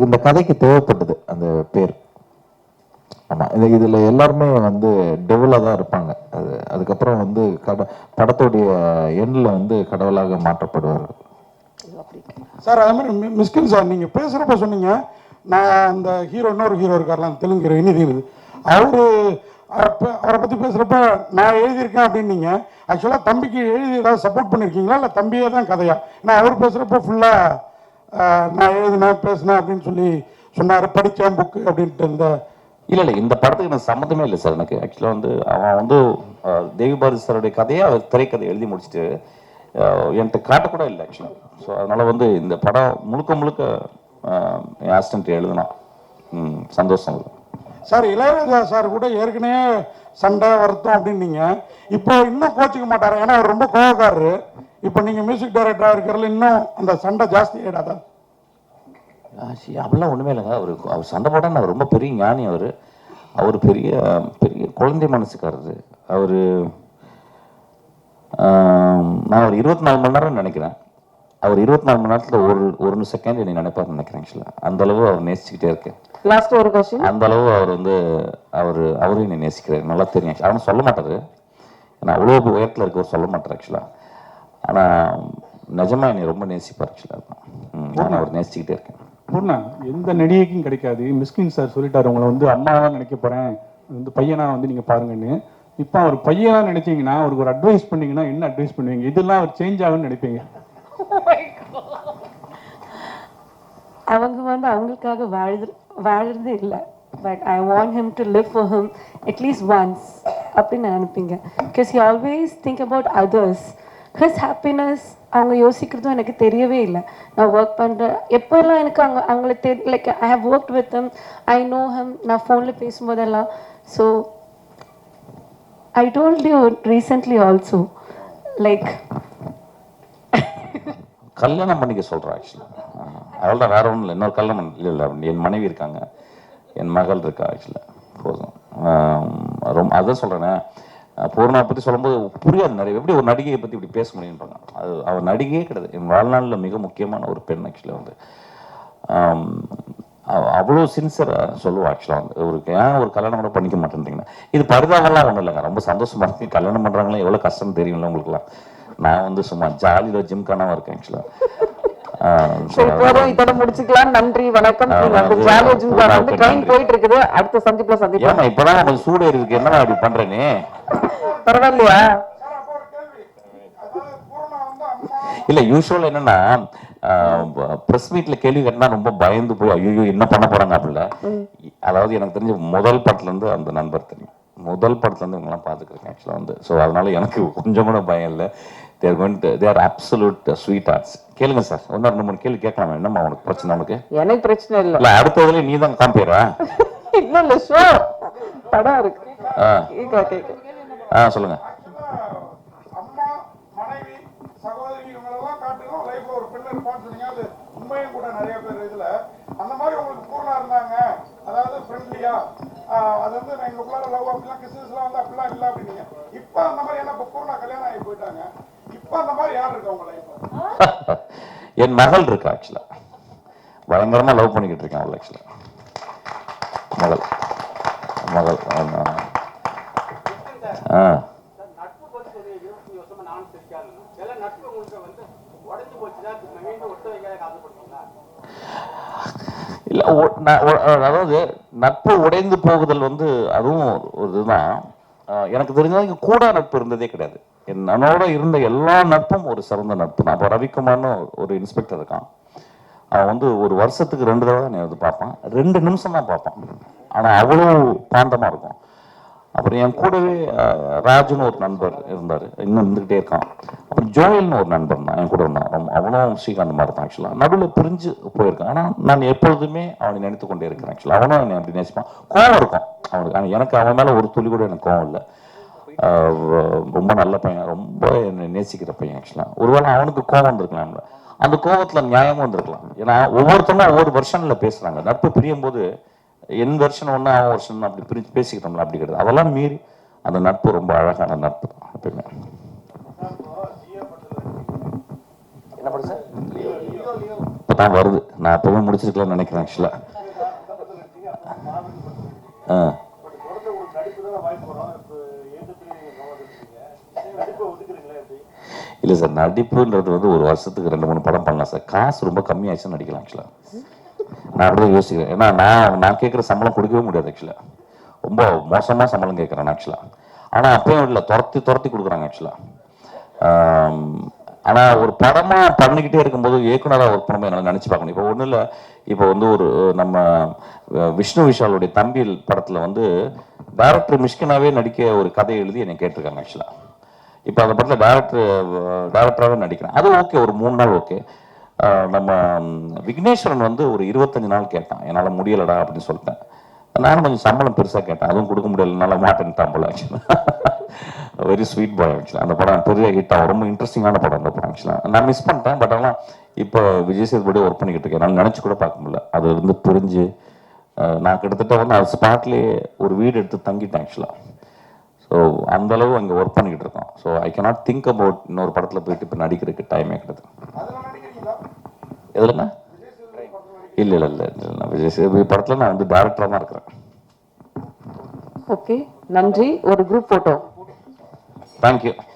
இந்த கதைக்கு தேவைப்பட்டது அந்த பேர். ஆமாம், இதில் எல்லாருமே வந்து டெவிலாக தான் இருப்பாங்க. அதுக்கப்புறம் வந்து படத்துடைய எண்ணில் வந்து கடவுளாக மாற்றப்படுவார் சார். அதே மாதிரி மிஸ்கின் சார், நீங்கள் பேசுகிறப்ப சொன்னீங்க, நான் அந்த இன்னொரு ஹீரோ இருக்கார்லாம், தெலுங்கு ஹீரோ இனிது, அவரை பற்றி பேசுகிறப்ப நான் எழுதியிருக்கேன் அப்படின்னீங்க. ஆக்சுவலாக தம்பிக்கு எழுதி ஏதாவது சப்போர்ட் பண்ணியிருக்கீங்களா இல்லை தம்பியே தான் கதையா? நான் அவர் பேசுகிறப்ப ஃபுல்லாக நான் எழுதினேன் பேசினேன் அப்படின்னு சொல்லி சொன்னார், படித்தேன் புக்கு அப்படின்ட்டு. இல்லை இந்த படத்துக்கு எனக்கு சம்மந்தமே இல்லை சார். எனக்கு ஆக்சுவலாக வந்து அவன் வந்து தேவி பாரதி சாருடைய கதையை அவர் திரைக்கதை எழுதி முடிச்சுட்டு என்கிட்ட காட்டக்கூட இல்லை ஆக்சுவலாக. ஸோ அதனால் வந்து இந்த படம் முழுக்க என் அசிஸ்டன்ட் எழுதுனா சந்தோஷம் சார். இளையராஜா சார் கூட ஏற்கனவே சண்டை வருத்தம் அப்படின்னீங்க, இப்போ இன்னும் கோச்சிக்க மாட்டார், ஏன்னா அவர் ரொம்ப கோவக்காரரு. இப்போ நீங்கள் மியூசிக் டைரக்டராக இருக்கிறதுல இன்னும் அந்த சண்டை ஜாஸ்தி ஆகிடாதா? அப்படிலாம் ஒன்றுமே இல்லைங்க. அவர் சண்டை போட்டால் அவர் ரொம்ப பெரிய ஞானி. அவர் பெரிய பெரிய குழந்தை மனசுக்காரரு. நான் ஒரு 24 மணி நேரம் நினைக்கிறேன். அவர் 24 மணி நேரத்தில் ஒரு செகண்ட் என்னை நினைப்பாருன்னு நினைக்கிறேன். ஆக்சுவலாக அந்த அளவு அவர் நேசிச்சுக்கிட்டே இருக்கேன். லாஸ்ட் ஒரு கொஸ்டின். அந்த அளவு அவர் வந்து அவரும் என்னை நேசிக்கிறார், நல்லா தெரியும். அவனும் சொல்ல மாட்டாரு, நான் அவ்வளோ உயரத்தில் இருக்கவர் சொல்ல மாட்டார் ஆக்சுவலாக. ஆனால் நிஜமாக என்னை ரொம்ப நேசிப்பார் ஆக்சுவலாக. நான் அவர் நேசிச்சுக்கிட்டே இருக்கேன். பூர்ணா, எந்த நடிகைக்கும் கிடைக்காது. மிஸ்கின் சார் சொல்லிட்டாரு, உங்களை வந்து அம்மாவா நினைக்க போறேன், வந்து பையனா வந்து நீங்க பாருங்கன்னு. இப்போ அவர் பையனா நினைச்சீங்கன்னா, அவருக்கு ஒரு அட்வைஸ் பண்ணீங்கன்னா என்ன அட்வைஸ் பண்ணுவீங்க? இதெல்லாம் அவர் சேஞ்ச் ஆகும்னு நினைப்பீங்க? அவங்க வந்து அவங்களுக்காக வாழறது இல்லை, but I want him to live for him at least once அப்படின்னு நான் நினைப்பீங்க. Because he always think about others. His happiness அவங்க யோசிக்கிறதும் எனக்கு தெரியவே இல்லை. நான் ஒர்க் பண்ணுறேன் எப்போல்லாம் எனக்கு அவங்கள like I have work with him, I know him, நான் ஃபோனில் பேசும்போதெல்லாம். So I told you recently also like கல்யாணம் பண்ணிக்க சொல்கிறேன் ஆக்சுவலாக. அவள்தான், வேற ஒன்றும் இல்லை. இன்னொரு கல்யாணம் இல்லை, என் மனைவி இருக்காங்க, என் மகள் இருக்கா ஆக்சுவலாக. போதும். ரொம்ப அதான் சொல்கிறேனே, பூர்ணா பற்றி சொல்லும்போது புரியாது நிறைய. எப்படி ஒரு நடிகையை பற்றி இப்படி பேச முடியும்ன்றாங்க. அது அவர் நடிகையே கிடையாது, என் வாழ்நாளில் மிக முக்கியமான ஒரு பெண் ஆக்சுவலாக. வந்து அவ்வளோ சின்சியராக சொல்லுவோம் ஆக்சுவலாக. வந்து ஏன் ஒரு கல்யாணம் கூட பண்ணிக்க மாட்டேன்றீங்கன்னா, இது பரிதாபம்லாம் ஒன்றும் இல்லைங்க, ரொம்ப சந்தோஷமாக இருக்கு. கல்யாணம் பண்ணுறாங்களே எவ்வளோ கஷ்டம் தெரியும்ல உங்களுக்குலாம். நான் வந்து சும்மா ஜாலியில் ஜிம்கானாக இருக்கேன் ஆக்சுவலாக. இதோட முடிச்சுக்கலாம். நன்றி, வணக்கம். போயிட்டு இருக்குது, அடுத்த சந்திப்புல சந்திப்போம். இப்பதான் நமக்கு சூடு இருக்கு, என்ன அப்படி பண்றேன்னு பரவாயில்லையா? இல்ல யூஸ்வல் என்னன்னா பிரஸ் மீட்ல கேள்வி கேட்டா ரொம்ப பயந்து போய் ஐயோ என்ன பண்ண போறாங்க அப்படில. அதாவது எனக்கு தெரிஞ்ச முதல் படத்துல இருந்து அந்த நண்பர் தெரியும், முதல் படத்துல இருந்து இவங்கெல்லாம் பாத்துக்கிறேன் ஆக்சுவலா வந்து. ஸோ அதனால எனக்கு கொஞ்சம் கூட பயம் இல்லை. they are absolute sweethearts. கேளுங்க சார், ஒன்னு 2-3 கேள்வி கேட்கலாமா? என்னம்மா உனக்கு பிரச்சனை? உனக்கு? எனக்கு பிரச்சனை இல்லை. இல்ல அடுத்ததுல நீ தான் காம்பியரா? இல்ல இல்ல ஷோ படம் இருக்கு. சொல்லுங்க. அம்மா, மனைவி, சகோதரி இவங்களெல்லாம் காட்டுறோம் லைஃப்ல ஒரு பெண் இருப்பான்னு சொன்னீங்க. அது உண்மையும் கூட நிறைய பேர் இதுல அந்த மாதிரி உங்களுக்கு பூர்ணா இருந்தாங்க, அதாவது ஃப்ரெண்ட்லியா, அது வந்து எங்களுக்குள்ள லவ் அப்படிலாம் கிசஸ்லாம் வந்து அப்படிலாம் இல்லை அப்படின்னீங்க. இப்போ அந்த மாதிரி ஏன்னா இப்போ பூர்ணா கல்யாணம் ஆகி போயிட்டாங்க, இப்போ அந்த மாதிரி யார் இருக்கா உங்க லைஃப்ல? என் மகள் இருக்கா ஆக்சுவலா, பயங்கரமா லவ் பண்ணிக்கிட்டு இருக்கேன் அவள் ஆக்சுவலா. மகள் மகள் இல்ல, அதாவது நட்பு உடைந்து போகுதல் வந்து அதுவும் ஒரு இதுதான். எனக்கு தெரிஞ்சது கூட நட்பு இருந்ததே கிடையாது. என்னோட இருந்த எல்லா நட்பும் ஒரு சிறந்த நட்பு தான். அப்போ ரவிக்குமார்னு ஒரு இன்ஸ்பெக்டர் இருக்கான். அவன் வந்து ஒரு வருஷத்துக்கு 2 தடவை நான் வந்து பார்ப்பான். 2 நிமிஷம் தான் பார்ப்பான், ஆனால் அவ்வளோ பாந்தமாக இருக்கும். அப்புறம் என் கூடவே ராஜுன்னு ஒரு நண்பர் இருந்தார், இன்னும் இருந்துக்கிட்டே இருக்கான். அப்புறம் ஜோயல்னு ஒரு நண்பர் தான் என் கூட இருந்தான். அவனும் ஸ்ரீகாந்த் மாதிரி தான் ஆக்சுவலாக. நடுவில் பிரிஞ்சு போயிருக்கான், ஆனால் நான் எப்பொழுதுமே அவனை நினைத்து கொண்டே இருக்கிறேன். ஆக்சுவலாக அவனும் என்னை அப்படி நேசிப்பான். கோவம் இருக்கும் அவனுக்கு, ஆனால் எனக்கு அவன் மேலே ஒரு துளி கூட எனக்கு கோவம் இல்லை. ரொம்ப நல்ல பையன், ரொம்ப என்னை நேசிக்கிற பையன். ஆக்சுவலாக ஒருவேளை அவனுக்கு கோவம் வந்திருக்கலாம்ல, அந்த கோவத்தில் நியாயமும் வந்திருக்கலாம். ஏன்னா ஒவ்வொருத்தரும் ஒவ்வொரு வெர்ஷனில் பேசுகிறாங்க. நட்பு பிரியும் போது என் வெர்ஷன் ஒன்று அவன் வெர்ஷன் அப்படி பிரித்து பேசிக்கிட்டோம்ல, அப்படி கிடையாது. அதெல்லாம் மீறி அந்த நட்பு ரொம்ப அழகான நட்பு தான் எப்பயுமே. என்ன படம் சார்? இப்போ தான் வருது, நான் எப்பவுமே முடிச்சிருக்கலாம்னு நினைக்கிறேன் ஆக்சுவலாக. இல்லை சார், நடிப்புன்றது வந்து ஒரு வருஷத்துக்கு 2-3 படம் பண்ணலாம் சார். காசு ரொம்ப கம்மியாச்சுன்னு நடிக்கலாம் ஆக்சுவலாக. நான் அப்படியே யோசிக்கிறேன். ஏன்னா நான் கேட்குற சம்பளம் கொடுக்கவே முடியாது ஆக்சுவலாக. ரொம்ப மோசமாக சம்பளம் கேட்குறேன் ஆக்சுவலாக. ஆனால் அப்பயும் இல்லை, துரத்தி கொடுக்குறாங்க ஆக்சுவலாக. ஆனால் ஒரு படமாக பண்ணிக்கிட்டே இருக்கும்போது இயக்குனராக ஒர்க் பண்ணும்போது என்னால் நினச்சி பார்க்கணும். இப்போ ஒன்றும் இல்லை, இப்போ வந்து ஒரு நம்ம விஷ்ணு விஷாலுடைய தம்பில் படத்தில் வந்து டைரக்டர் மிஷ்கினாவே நடிக்க ஒரு கதை எழுதி என்னை கேட்டிருக்காங்க ஆக்சுவலாக. இப்போ அந்த படத்தில் டைரக்டராகவே நடிக்கிறேன். அது ஓகே, ஒரு 3 நாள் ஓகே. நம்ம விக்னேஸ்வரன் வந்து ஒரு 25 நாள் கேட்டான், என்னால் முடியலடா அப்படின்னு சொல்லிட்டேன். நானும் கொஞ்சம் சம்பளம் பெருசாக கேட்டேன், அதுவும் கொடுக்க முடியலனால மாட்டேன்ட்டான் போல ஆக்சுவலாக. வெரி ஸ்வீட் பாய் ஆக்சுவலாக. அந்த படம் பெரிய ஹிட் ஆகும், ரொம்ப இன்ட்ரெஸ்டிங்கான படம் அந்த படம் ஆக்சுவலாக. நான் மிஸ் பண்ணிட்டேன். பட் ஆனால் இப்போ விஜய் சேதுபடி ஒர்க் பண்ணிக்கிட்டு இருக்கேன். நான் நினச்சி கூட பார்க்க முடியல. அது வந்து புரிஞ்சு நான் கிட்டத்தட்ட வந்து அது ஸ்பாட்லேயே ஒரு வீடு எடுத்து தங்கிட்டேன் ஆக்சுவலாக. ஸோ அந்தளவு அங்கே ஒர்க் பண்ணிக்கிட்டு இருக்கோம். So I cannot think about இன்னொரு படத்தில் போயிட்டு இப்போ நடிக்கிறதுக்கு டைமே கிடையாது. எதுலண்ணா? இல்லை விஜய் சேதுபதி படத்தில் நான் வந்து டைரக்டராக தான் இருக்கிறேன். ஓகே, நன்றி. ஒரு குரூப் ஃபோட்டோ. தேங்க்யூ.